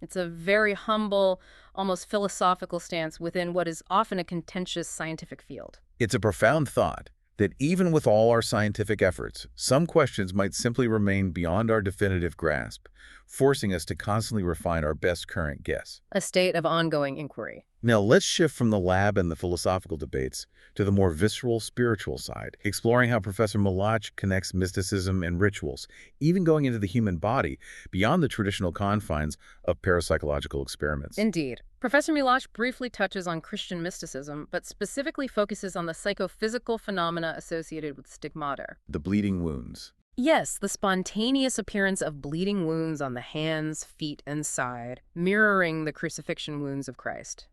It's a very humble, almost philosophical stance within what is often a contentious scientific field. It's a profound thought that even with all our scientific efforts, some questions might simply remain beyond our definitive grasp, forcing us to constantly refine our best current guess. A state of ongoing inquiry. Now, let's shift from the lab and the philosophical debates to the more visceral, spiritual side, exploring how Professor Malach connects mysticism and rituals, even going into the human body, beyond the traditional confines of parapsychological experiments. Indeed. Professor Malach briefly touches on Christian mysticism, but specifically focuses on the psychophysical phenomena associated with stigmata. The bleeding wounds. Yes, the spontaneous appearance of bleeding wounds on the hands, feet, and side, mirroring the crucifixion wounds of Christ.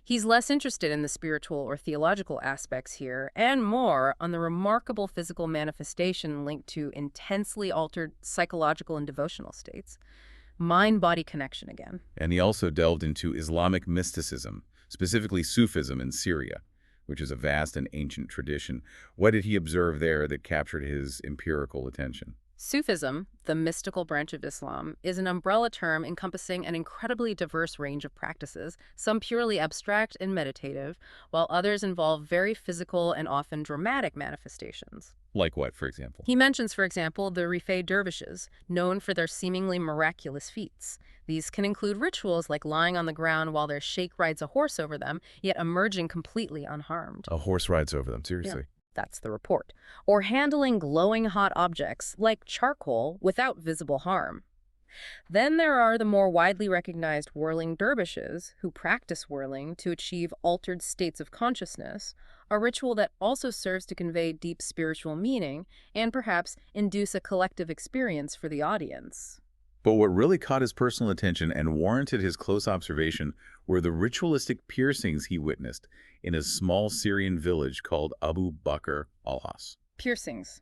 He's less interested in the spiritual or theological aspects here, and more on the remarkable physical manifestation linked to intensely altered psychological and devotional states. Mind-body connection again. And he also delved into Islamic mysticism, specifically Sufism in Syria, which is a vast and ancient tradition. What did he observe there that captured his empirical attention? Sufism, the mystical branch of Islam, is an umbrella term encompassing an incredibly diverse range of practices, some purely abstract and meditative, while others involve very physical and often dramatic manifestations. Like what, for example? He mentions, for example, the Rifai dervishes, known for their seemingly miraculous feats. These can include rituals like lying on the ground while their sheikh rides a horse over them, yet emerging completely unharmed. A horse rides over them, seriously. Yeah. That's the report. Or handling glowing hot objects, like charcoal, without visible harm. Then there are the more widely recognized whirling dervishes, who practice whirling to achieve altered states of consciousness, a ritual that also serves to convey deep spiritual meaning and perhaps induce a collective experience for the audience. But what really caught his personal attention and warranted his close observation were the ritualistic piercings he witnessed in a small Syrian village called Abu Bakr al-Has. Piercings.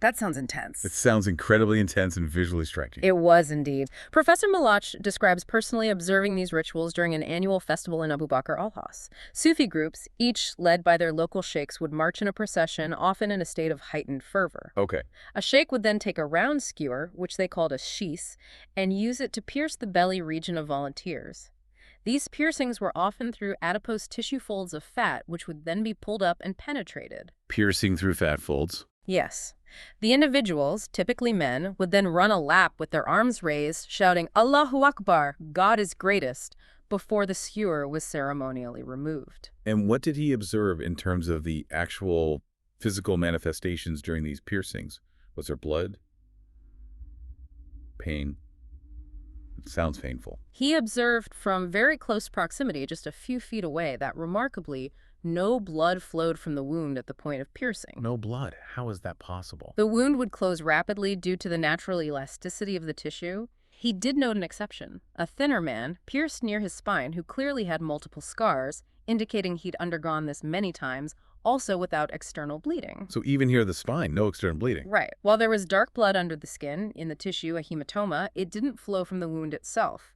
That sounds intense. It sounds incredibly intense and visually striking. It was indeed. Professor Malach describes personally observing these rituals during an annual festival in Abu Bakr al-Has. Sufi groups, each led by their local sheikhs, would march in a procession, often in a state of heightened fervor. Okay. A sheikh would then take a round skewer, which they called a shees, and use it to pierce the belly region of volunteers. These piercings were often through adipose tissue folds of fat, which would then be pulled up and penetrated. Piercing through fat folds. Yes. The individuals, typically men, would then run a lap with their arms raised, shouting, "Allahu Akbar, God is greatest," before the skewer was ceremonially removed. And what did he observe in terms of the actual physical manifestations during these piercings? Was there blood? Pain? It sounds painful. He observed from very close proximity, just a few feet away, that remarkably, no blood flowed from the wound at the point of piercing. No blood. How is that possible? The wound would close rapidly due to the natural elasticity of the tissue. He did note an exception, a thinner man, pierced near his spine, who clearly had multiple scars, indicating he'd undergone this many times, also without external bleeding. So even here, the spine, no external bleeding. Right. While there was dark blood under the skin, in the tissue, a hematoma, it didn't flow from the wound itself.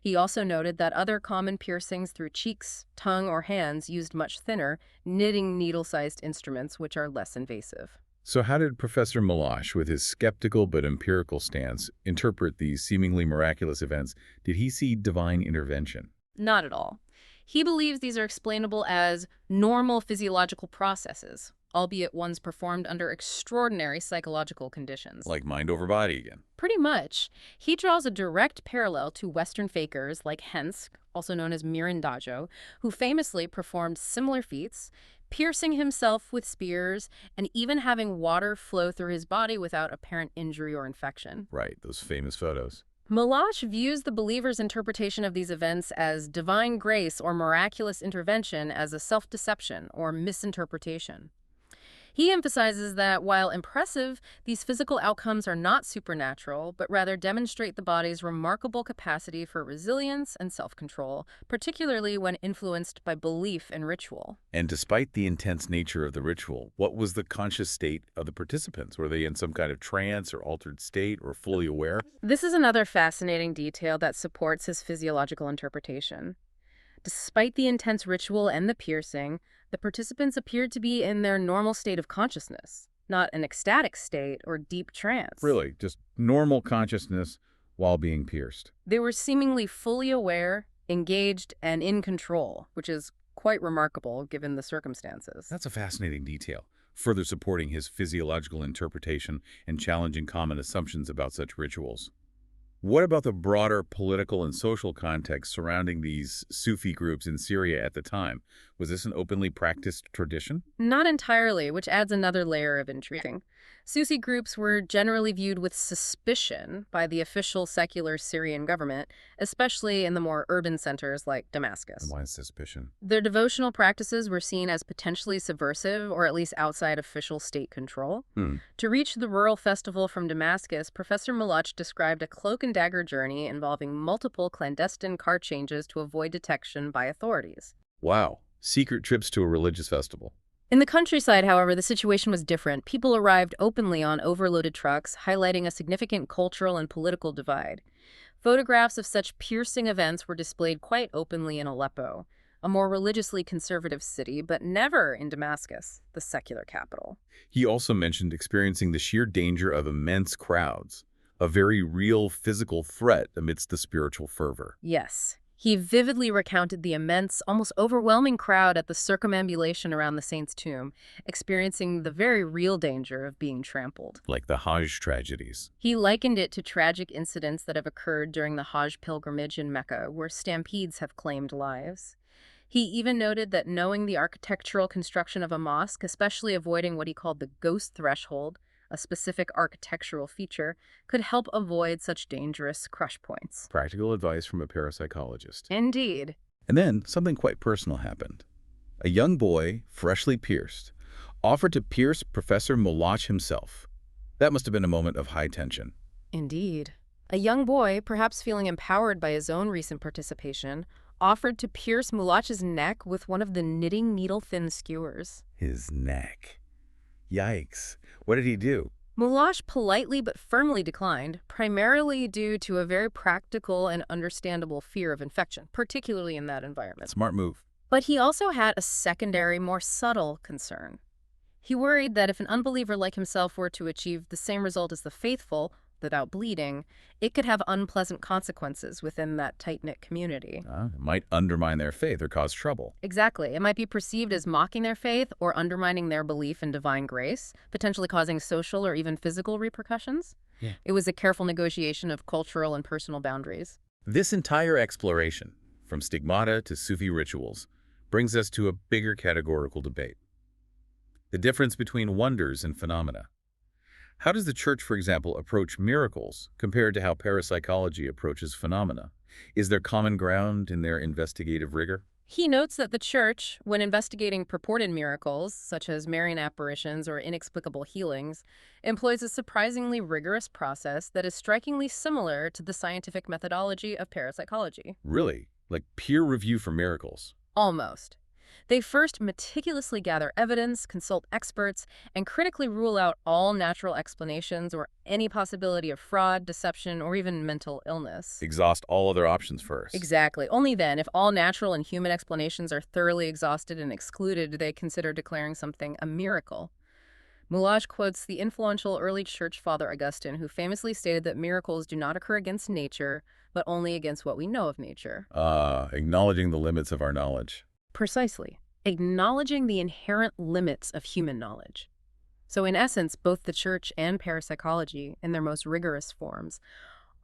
He also noted that other common piercings through cheeks, tongue, or hands used much thinner, knitting needle-sized instruments, which are less invasive. So how did Professor Malach, with his skeptical but empirical stance, interpret these seemingly miraculous events? Did he see divine intervention? Not at all. He believes these are explainable as normal physiological processes, albeit ones performed under extraordinary psychological conditions. Like mind over body again. Pretty much. He draws a direct parallel to Western fakers like Hensk, also known as Mirandajo, who famously performed similar feats, piercing himself with spears and even having water flow through his body without apparent injury or infection. Right, those famous photos. Malach views the believer's interpretation of these events as divine grace or miraculous intervention as a self-deception or misinterpretation. He emphasizes that while impressive, these physical outcomes are not supernatural, but rather demonstrate the body's remarkable capacity for resilience and self-control, particularly when influenced by belief and ritual. And despite the intense nature of the ritual, what was the conscious state of the participants? Were they in some kind of trance or altered state or fully aware? This is another fascinating detail that supports his physiological interpretation. Despite the intense ritual and the piercing, the participants appeared to be in their normal state of consciousness, not an ecstatic state or deep trance. Really, just normal consciousness while being pierced. They were seemingly fully aware, engaged, and in control, which is quite remarkable given the circumstances. That's a fascinating detail, further supporting his physiological interpretation and challenging common assumptions about such rituals. What about the broader political and social context surrounding these Sufi groups in Syria at the time? Was this an openly practiced tradition? Not entirely, which adds another layer of intriguing. Sufi groups were generally viewed with suspicion by the official secular Syrian government, especially in the more urban centers like Damascus. And why suspicion? Their devotional practices were seen as potentially subversive or at least outside official state control. To reach the rural festival from Damascus, Professor Malach described a cloak and dagger journey involving multiple clandestine car changes to avoid detection by authorities. Wow. Secret trips to a religious festival. In the countryside, however, the situation was different. People arrived openly on overloaded trucks, highlighting a significant cultural and political divide. Photographs of such piercing events were displayed quite openly in Aleppo, a more religiously conservative city, but never in Damascus, the secular capital. He also mentioned experiencing the sheer danger of immense crowds, a very real physical threat amidst the spiritual fervor. Yes. He vividly recounted the immense, almost overwhelming crowd at the circumambulation around the saint's tomb, experiencing the very real danger of being trampled. Like the Hajj tragedies. He likened it to tragic incidents that have occurred during the Hajj pilgrimage in Mecca, where stampedes have claimed lives. He even noted that knowing the architectural construction of a mosque, especially avoiding what he called the ghost threshold, a specific architectural feature, could help avoid such dangerous crush points. Practical advice from a parapsychologist. Indeed. And then something quite personal happened. A young boy, freshly pierced, offered to pierce Professor Moloch himself. That must have been a moment of high tension. Indeed. A young boy, perhaps feeling empowered by his own recent participation, offered to pierce Moloch's neck with one of the knitting needle-thin skewers. His neck. Yikes. What did he do? Moloch politely but firmly declined, primarily due to a very practical and understandable fear of infection, particularly in that environment. Smart move. But he also had a secondary, more subtle concern. He worried that if an unbeliever like himself were to achieve the same result as the faithful, without bleeding, it could have unpleasant consequences within that tight-knit community. It might undermine their faith or cause trouble. Exactly. It might be perceived as mocking their faith or undermining their belief in divine grace, potentially causing social or even physical repercussions. Yeah. It was a careful negotiation of cultural and personal boundaries. This entire exploration, from stigmata to Sufi rituals, brings us to a bigger categorical debate. The difference between wonders and phenomena. How does the Church, for example, approach miracles compared to how parapsychology approaches phenomena? Is there common ground in their investigative rigor? He notes that the Church, when investigating purported miracles, such as Marian apparitions or inexplicable healings, employs a surprisingly rigorous process that is strikingly similar to the scientific methodology of parapsychology. Really? Like peer review for miracles? Almost. They first meticulously gather evidence, consult experts, and critically rule out all natural explanations or any possibility of fraud, deception, or even mental illness. Exhaust all other options first. Exactly. Only then, if all natural and human explanations are thoroughly exhausted and excluded, do they consider declaring something a miracle. Moloch quotes the influential early church father Augustine, who famously stated that miracles do not occur against nature, but only against what we know of nature. Acknowledging the limits of our knowledge. Precisely. Acknowledging the inherent limits of human knowledge. So in essence, both the Church and parapsychology, in their most rigorous forms,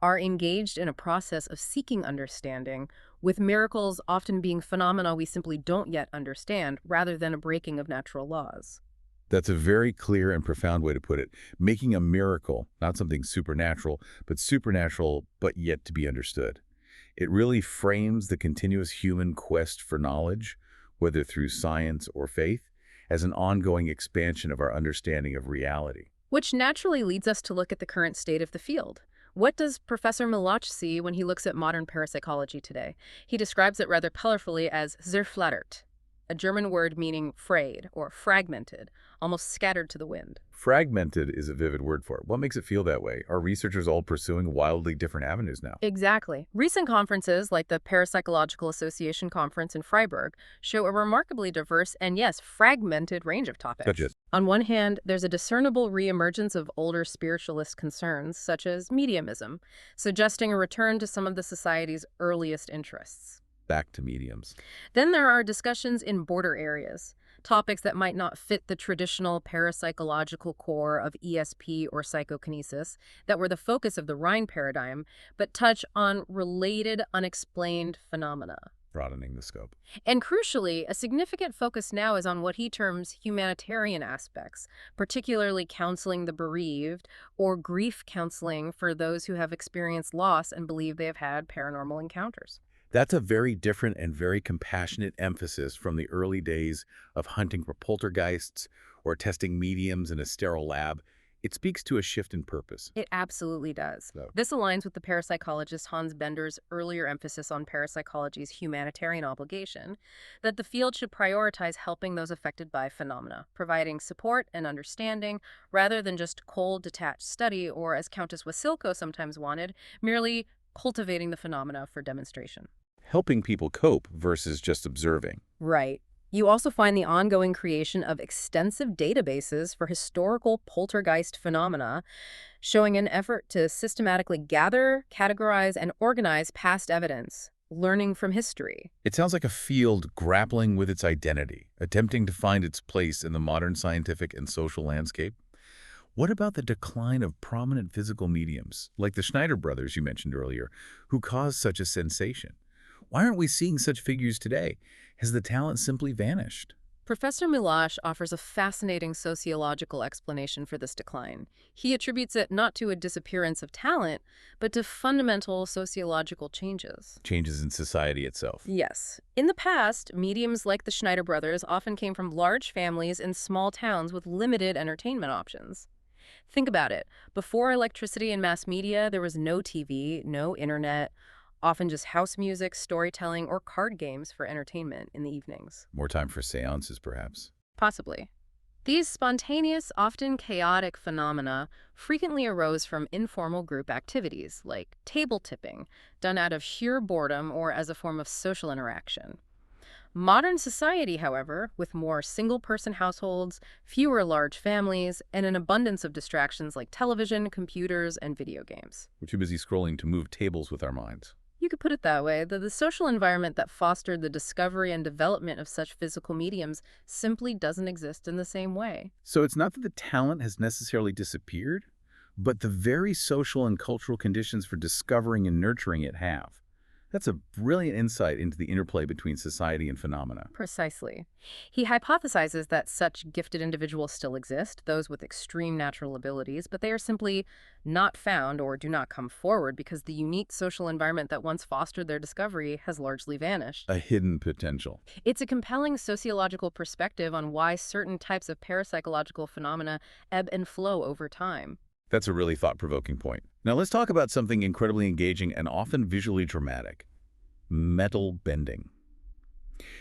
are engaged in a process of seeking understanding, with miracles often being phenomena we simply don't yet understand, rather than a breaking of natural laws. That's a very clear and profound way to put it. Making a miracle, not something supernatural but yet to be understood. It really frames the continuous human quest for knowledge, whether through science or faith, as an ongoing expansion of our understanding of reality. Which naturally leads us to look at the current state of the field. What does Professor Moloch see when he looks at modern parapsychology today? He describes it rather colorfully as zerflattert, a German word meaning frayed or fragmented, almost scattered to the wind. Fragmented is a vivid word for it. What makes it feel that way? Are researchers all pursuing wildly different avenues now? Exactly. Recent conferences, like the Parapsychological Association Conference in Freiburg, show a remarkably diverse and, yes, fragmented range of topics. Such as? On one hand, there's a discernible reemergence of older spiritualist concerns, such as mediumism, suggesting a return to some of the society's earliest interests. Back to mediums. Then there are discussions in border areas, topics that might not fit the traditional parapsychological core of ESP or psychokinesis that were the focus of the Rhine paradigm, but touch on related unexplained phenomena. Broadening the scope. And crucially, a significant focus now is on what he terms humanitarian aspects, particularly counseling the bereaved or grief counseling for those who have experienced loss and believe they have had paranormal encounters. That's a very different and very compassionate emphasis from the early days of hunting for poltergeists or testing mediums in a sterile lab. It speaks to a shift in purpose. It absolutely does. So. This aligns with the parapsychologist Hans Bender's earlier emphasis on parapsychology's humanitarian obligation, that the field should prioritize helping those affected by phenomena, providing support and understanding, rather than just cold, detached study, or, as Countess Wasilko sometimes wanted, merely cultivating the phenomena for demonstration. Helping people cope versus just observing. Right. You also find the ongoing creation of extensive databases for historical poltergeist phenomena, showing an effort to systematically gather, categorize, and organize past evidence, learning from history. It sounds like a field grappling with its identity, attempting to find its place in the modern scientific and social landscape. What about the decline of prominent physical mediums, like the Schneider brothers you mentioned earlier, who caused such a sensation? Why aren't we seeing such figures today? Has the talent simply vanished? Professor Milosh offers a fascinating sociological explanation for this decline. He attributes it not to a disappearance of talent, but to fundamental sociological changes. Changes in society itself. Yes. In the past, mediums like the Schneider brothers often came from large families in small towns with limited entertainment options. Think about it. Before electricity and mass media, there was no TV, no internet, often just house music, storytelling, or card games for entertainment in the evenings. More time for seances, perhaps. Possibly. These spontaneous, often chaotic phenomena frequently arose from informal group activities, like table tipping, done out of sheer boredom or as a form of social interaction. Modern society, however, with more single-person households, fewer large families, and an abundance of distractions like television, computers, and video games. We're too busy scrolling to move tables with our minds. You could put it that way, that the social environment that fostered the discovery and development of such physical mediums simply doesn't exist in the same way. So it's not that the talent has necessarily disappeared, but the very social and cultural conditions for discovering and nurturing it have. That's a brilliant insight into the interplay between society and phenomena. Precisely. He hypothesizes that such gifted individuals still exist, those with extreme natural abilities, but they are simply not found or do not come forward because the unique social environment that once fostered their discovery has largely vanished. A hidden potential. It's a compelling sociological perspective on why certain types of parapsychological phenomena ebb and flow over time. That's a really thought-provoking point. Now let's talk about something incredibly engaging and often visually dramatic. Metal bending.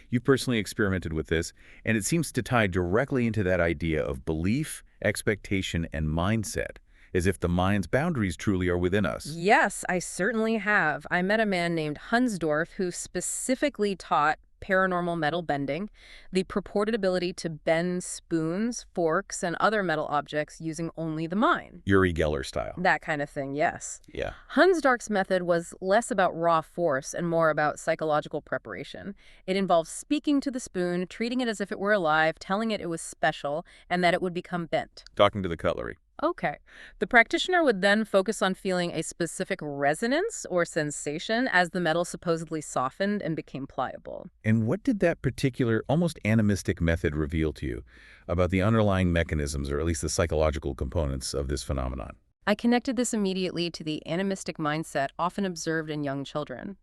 You've personally experimented with this, and it seems to tie directly into that idea of belief, expectation, and mindset, as if the mind's boundaries truly are within us. Yes, I certainly have. I met a man named Hunsdorf who specifically taught paranormal metal bending, the purported ability to bend spoons, forks, and other metal objects using only the mind. Uri Geller style. That kind of thing, yes. Yeah. Hunsdorf's method was less about raw force and more about psychological preparation. It involved speaking to the spoon, treating it as if it were alive, telling it was special, and that it would become bent. Talking to the cutlery. Okay. The practitioner would then focus on feeling a specific resonance or sensation as the metal supposedly softened and became pliable. And what did that particular, almost animistic method reveal to you about the underlying mechanisms, or at least the psychological components of this phenomenon? I connected this immediately to the animistic mindset often observed in young children.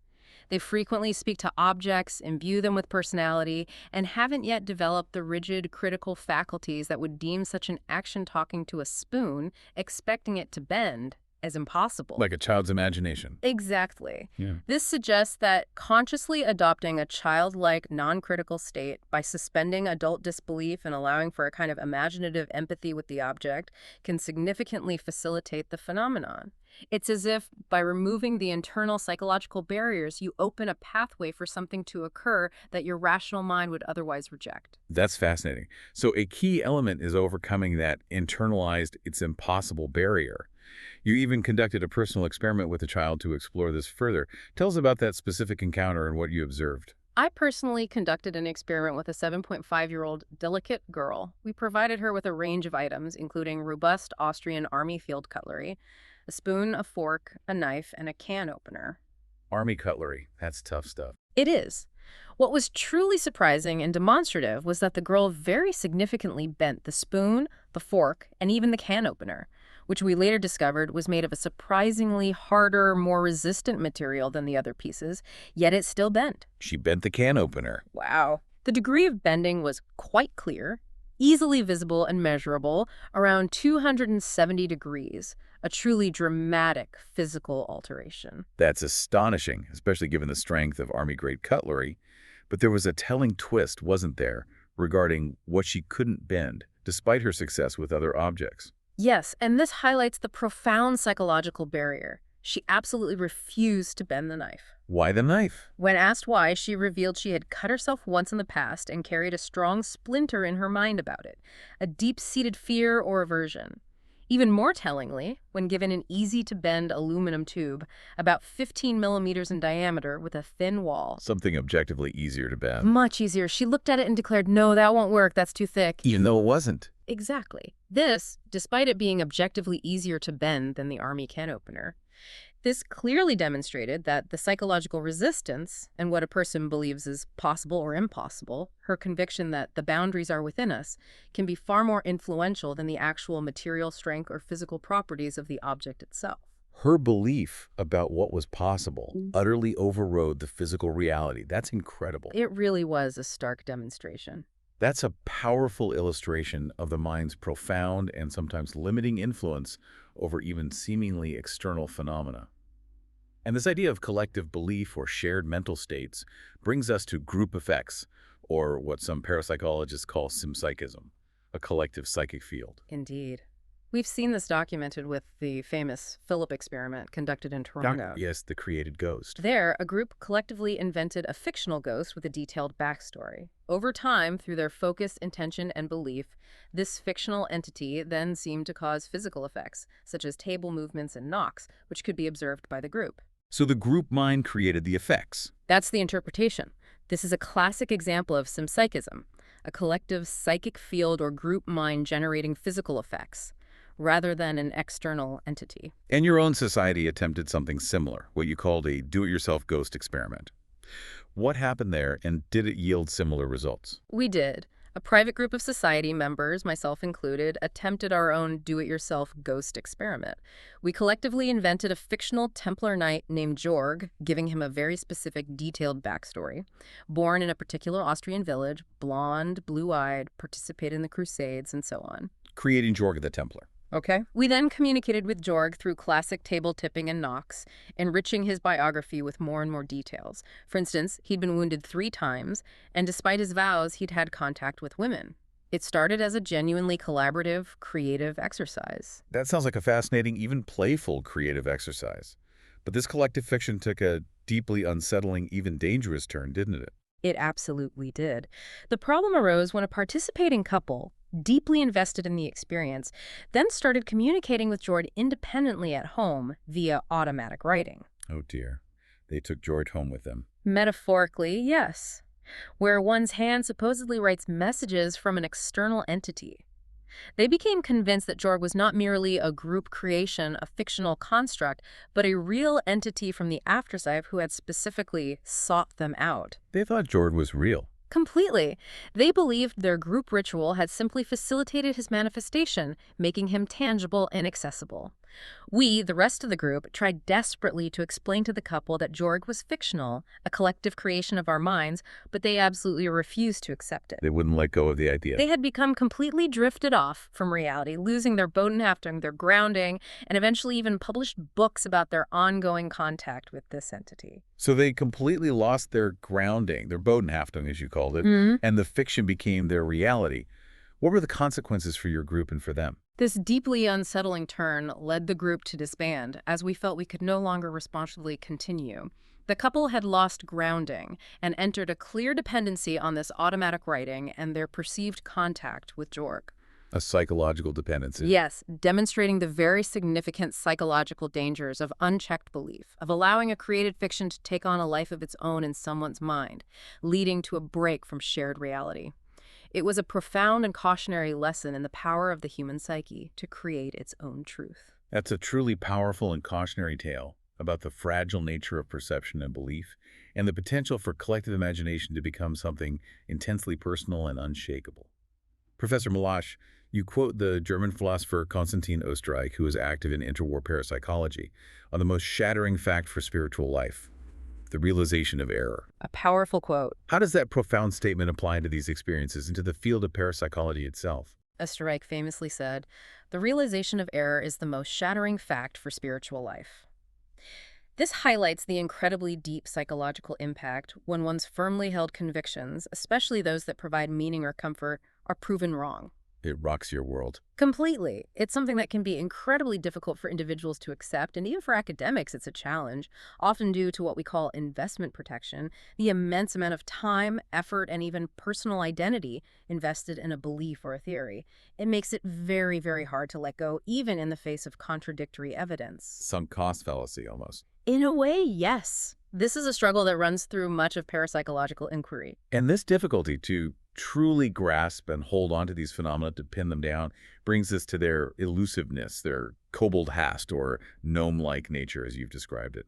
They frequently speak to objects, imbue them with personality, and haven't yet developed the rigid, critical faculties that would deem such an action talking to a spoon, expecting it to bend, as impossible. Like a child's imagination. Exactly. Yeah. This suggests that consciously adopting a childlike, non-critical state by suspending adult disbelief and allowing for a kind of imaginative empathy with the object can significantly facilitate the phenomenon. It's as if, by removing the internal psychological barriers, you open a pathway for something to occur that your rational mind would otherwise reject. That's fascinating. So a key element is overcoming that internalized, it's impossible barrier. You even conducted a personal experiment with a child to explore this further. Tell us about that specific encounter and what you observed. I personally conducted an experiment with a 7.5-year-old delicate girl. We provided her with a range of items, including robust Austrian army field cutlery, a spoon, a fork, a knife, and a can opener. Army cutlery. That's tough stuff. It is. What was truly surprising and demonstrative was that the girl very significantly bent the spoon, the fork, and even the can opener, which we later discovered was made of a surprisingly harder, more resistant material than the other pieces, yet it still bent. She bent the can opener. Wow. The degree of bending was quite clear, easily visible and measurable, around 270 degrees, a truly dramatic physical alteration. That's astonishing, especially given the strength of Army-grade cutlery. But there was a telling twist, wasn't there, regarding what she couldn't bend, despite her success with other objects. Yes, and this highlights the profound psychological barrier. She absolutely refused to bend the knife. Why the knife? When asked why, she revealed she had cut herself once in the past and carried a strong splinter in her mind about it, a deep-seated fear or aversion. Even more tellingly, when given an easy-to-bend aluminum tube, about 15 millimeters in diameter with a thin wall. Something objectively easier to bend. Much easier. She looked at it and declared, "No, that won't work. That's too thick." Even though it wasn't. Exactly. This, despite it being objectively easier to bend than the army can opener. This clearly demonstrated that the psychological resistance and what a person believes is possible or impossible, her conviction that the boundaries are within us, can be far more influential than the actual material strength or physical properties of the object itself. Her belief about what was possible utterly overrode the physical reality. That's incredible. It really was a stark demonstration. That's a powerful illustration of the mind's profound and sometimes limiting influence over even seemingly external phenomena. And this idea of collective belief or shared mental states brings us to group effects, or what some parapsychologists call sympsychism, a collective psychic field. Indeed. We've seen this documented with the famous Philip experiment conducted in Toronto. Yes, the created ghost. There, a group collectively invented a fictional ghost with a detailed backstory. Over time, through their focus, intention, and belief, this fictional entity then seemed to cause physical effects, such as table movements and knocks, which could be observed by the group. So the group mind created the effects. That's the interpretation. This is a classic example of sympsychism, a collective psychic field or group mind generating physical effects, rather than an external entity. And your own society attempted something similar, what you called a do-it-yourself ghost experiment. What happened there, and did it yield similar results? We did. A private group of society members, myself included, attempted our own do-it-yourself ghost experiment. We collectively invented a fictional Templar knight named Jorg, giving him a very specific, detailed backstory. Born in a particular Austrian village, blonde, blue-eyed, participated in the Crusades, and so on. Creating Jorg the Templar. Okay. We then communicated with Jorg through classic table tipping and knocks, enriching his biography with more and more details. For instance, he'd been wounded 3 times, and despite his vows, he'd had contact with women. It started as a genuinely collaborative, creative exercise. That sounds like a fascinating, even playful creative exercise. But this collective fiction took a deeply unsettling, even dangerous turn, didn't it? It absolutely did. The problem arose when a participating couple, deeply invested in the experience, then started communicating with Jorg independently at home via automatic writing. Oh dear. They took Jorg home with them. Metaphorically, yes. Where one's hand supposedly writes messages from an external entity. They became convinced that Jorg was not merely a group creation, a fictional construct, but a real entity from the afterlife who had specifically sought them out. They thought Jorg was real. Completely. They believed their group ritual had simply facilitated his manifestation, making him tangible and accessible. We, the rest of the group, tried desperately to explain to the couple that Jorg was fictional, a collective creation of our minds, but they absolutely refused to accept it. They wouldn't let go of the idea. They had become completely drifted off from reality, losing their bodenhaftung, their grounding, and eventually even published books about their ongoing contact with this entity. So they completely lost their grounding, their bodenhaftung, as you called it, and the fiction became their reality. What were the consequences for your group and for them? This deeply unsettling turn led the group to disband, as we felt we could no longer responsibly continue. The couple had lost grounding and entered a clear dependency on this automatic writing and their perceived contact with Jorg. A psychological dependency. Yes, demonstrating the very significant psychological dangers of unchecked belief, of allowing a created fiction to take on a life of its own in someone's mind, leading to a break from shared reality. It was a profound and cautionary lesson in the power of the human psyche to create its own truth. That's a truly powerful and cautionary tale about the fragile nature of perception and belief, and the potential for collective imagination to become something intensely personal and unshakable. Professor Malash, you quote the German philosopher Konstantin Oesterreich, who was active in interwar parapsychology, on the most shattering fact for spiritual life: the realization of error. A powerful quote. How does that profound statement apply to these experiences and to the field of parapsychology itself? Oesterreich famously said, "The realization of error is the most shattering fact for spiritual life." This highlights the incredibly deep psychological impact when one's firmly held convictions, especially those that provide meaning or comfort, are proven wrong. It rocks your world. Completely. It's something that can be incredibly difficult for individuals to accept, and even for academics it's a challenge, often due to what we call investment protection, the immense amount of time, effort, and even personal identity invested in a belief or a theory. It makes it very, very hard to let go, even in the face of contradictory evidence. Sunk cost fallacy, almost. In a way, yes. This is a struggle that runs through much of parapsychological inquiry. And this difficulty to truly grasp and hold on to these phenomena, to pin them down, brings us to their elusiveness, their kobold hast, or gnome-like nature, as you've described it.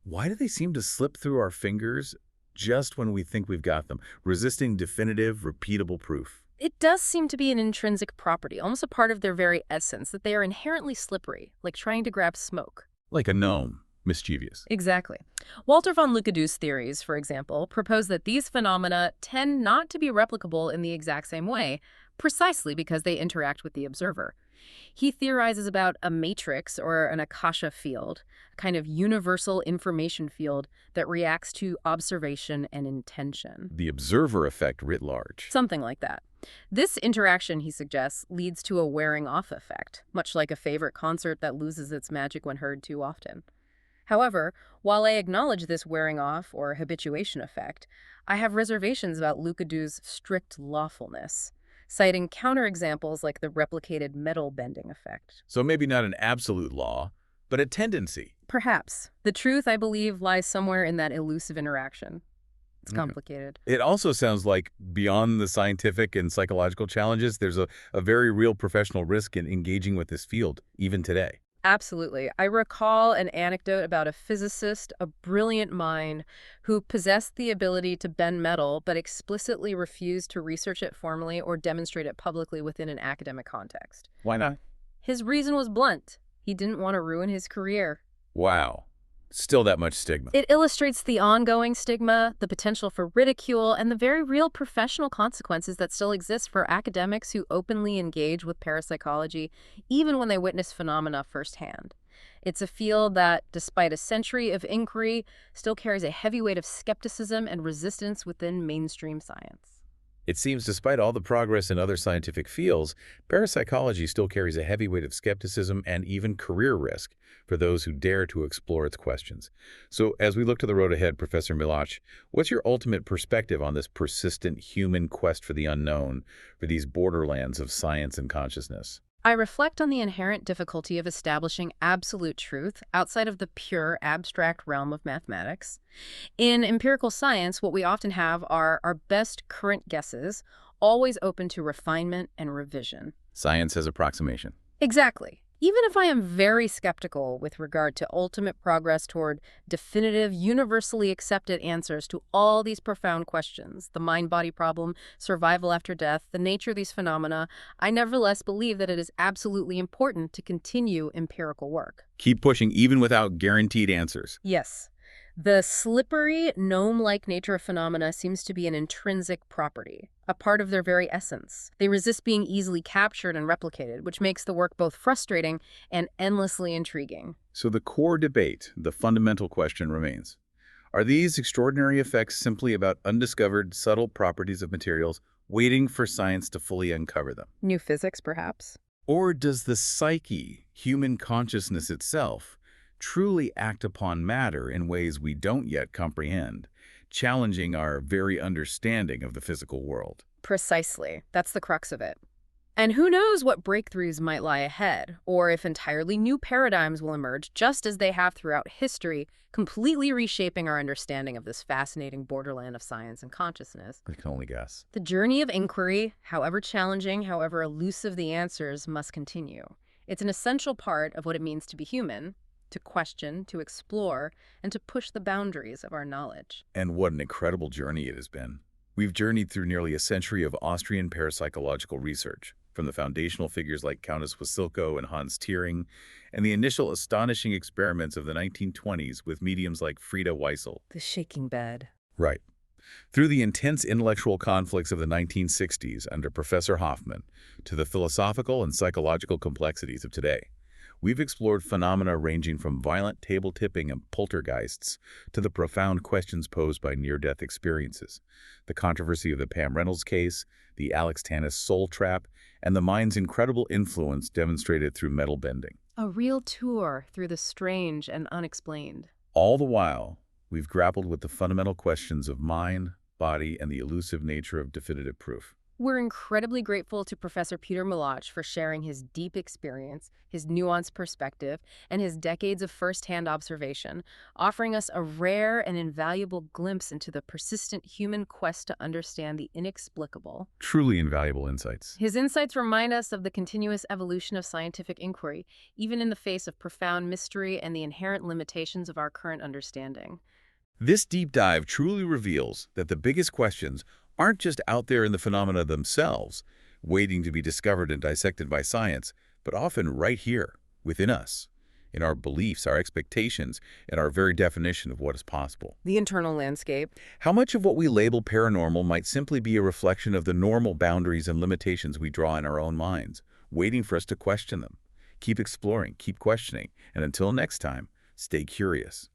Why do they seem to slip through our fingers just when we think we've got them, resisting definitive, repeatable proof? It does seem to be an intrinsic property, almost a part of their very essence, that they are inherently slippery, like trying to grab smoke. Like a gnome, mischievous. Exactly. Walter von Lükadu's theories, for example, propose that these phenomena tend not to be replicable in the exact same way, precisely because they interact with the observer. He theorizes about a matrix or an akasha field, a kind of universal information field that reacts to observation and intention. The observer effect writ large. Something like that. This interaction, he suggests, leads to a wearing-off effect, much like a favorite concert that loses its magic when heard too often. However, while I acknowledge this wearing-off or habituation effect, I have reservations about Lükadu's strict lawfulness, citing counterexamples like the replicated metal bending effect. So maybe not an absolute law, but a tendency. Perhaps. The truth, I believe, lies somewhere in that elusive interaction. It's complicated. It also sounds like beyond the scientific and psychological challenges, there's a very real professional risk in engaging with this field, even today. Absolutely. I recall an anecdote about a physicist, a brilliant mind, who possessed the ability to bend metal but explicitly refused to research it formally or demonstrate it publicly within an academic context. Why not? His reason was blunt. He didn't want to ruin his career. Wow. Still that much stigma. It illustrates the ongoing stigma, the potential for ridicule, and the very real professional consequences that still exist for academics who openly engage with parapsychology, even when they witness phenomena firsthand. It's a field that, despite a century of inquiry, still carries a heavy weight of skepticism and resistance within mainstream science. It seems despite all the progress in other scientific fields, parapsychology still carries a heavy weight of skepticism and even career risk for those who dare to explore its questions. So as we look to the road ahead, Professor Miloch, what's your ultimate perspective on this persistent human quest for the unknown, for these borderlands of science and consciousness? I reflect on the inherent difficulty of establishing absolute truth outside of the pure abstract realm of mathematics. In empirical science, what we often have are our best current guesses, always open to refinement and revision. Science as approximation. Exactly. Even if I am very skeptical with regard to ultimate progress toward definitive, universally accepted answers to all these profound questions, the mind-body problem, survival after death, the nature of these phenomena, I nevertheless believe that it is absolutely important to continue empirical work. Keep pushing even without guaranteed answers. Yes. The slippery, gnome-like nature of phenomena seems to be an intrinsic property, a part of their very essence. They resist being easily captured and replicated, which makes the work both frustrating and endlessly intriguing. So the core debate, the fundamental question remains. Are these extraordinary effects simply about undiscovered, subtle properties of materials waiting for science to fully uncover them? New physics, perhaps? Or does the psyche, human consciousness itself, truly act upon matter in ways we don't yet comprehend, challenging our very understanding of the physical world? Precisely. That's the crux of it. And who knows what breakthroughs might lie ahead, or if entirely new paradigms will emerge, just as they have throughout history, completely reshaping our understanding of this fascinating borderland of science and consciousness. I can only guess. The journey of inquiry, however challenging, however elusive the answers, must continue. It's an essential part of what it means to be human, to question, to explore, and to push the boundaries of our knowledge. And what an incredible journey it has been. We've journeyed through nearly a century of Austrian parapsychological research, from the foundational figures like Countess Wasilko and Hans Thiering, and the initial astonishing experiments of the 1920s with mediums like Frida Weissel. The shaking bed. Right. Through the intense intellectual conflicts of the 1960s under Professor Hoffman, to the philosophical and psychological complexities of today. We've explored phenomena ranging from violent table tipping and poltergeists to the profound questions posed by near-death experiences, the controversy of the Pam Reynolds case, the Alex Tannis soul trap, and the mind's incredible influence demonstrated through metal bending. A real tour through the strange and unexplained. All the while, we've grappled with the fundamental questions of mind, body, and the elusive nature of definitive proof. We're incredibly grateful to Professor Peter Malach for sharing his deep experience, his nuanced perspective, and his decades of first-hand observation, offering us a rare and invaluable glimpse into the persistent human quest to understand the inexplicable. Truly invaluable insights. His insights remind us of the continuous evolution of scientific inquiry, even in the face of profound mystery and the inherent limitations of our current understanding. This deep dive truly reveals that the biggest questions aren't just out there in the phenomena themselves, waiting to be discovered and dissected by science, but often right here, within us, in our beliefs, our expectations, and our very definition of what is possible. The internal landscape. How much of what we label paranormal might simply be a reflection of the normal boundaries and limitations we draw in our own minds, waiting for us to question them? Keep exploring, keep questioning, and until next time, stay curious.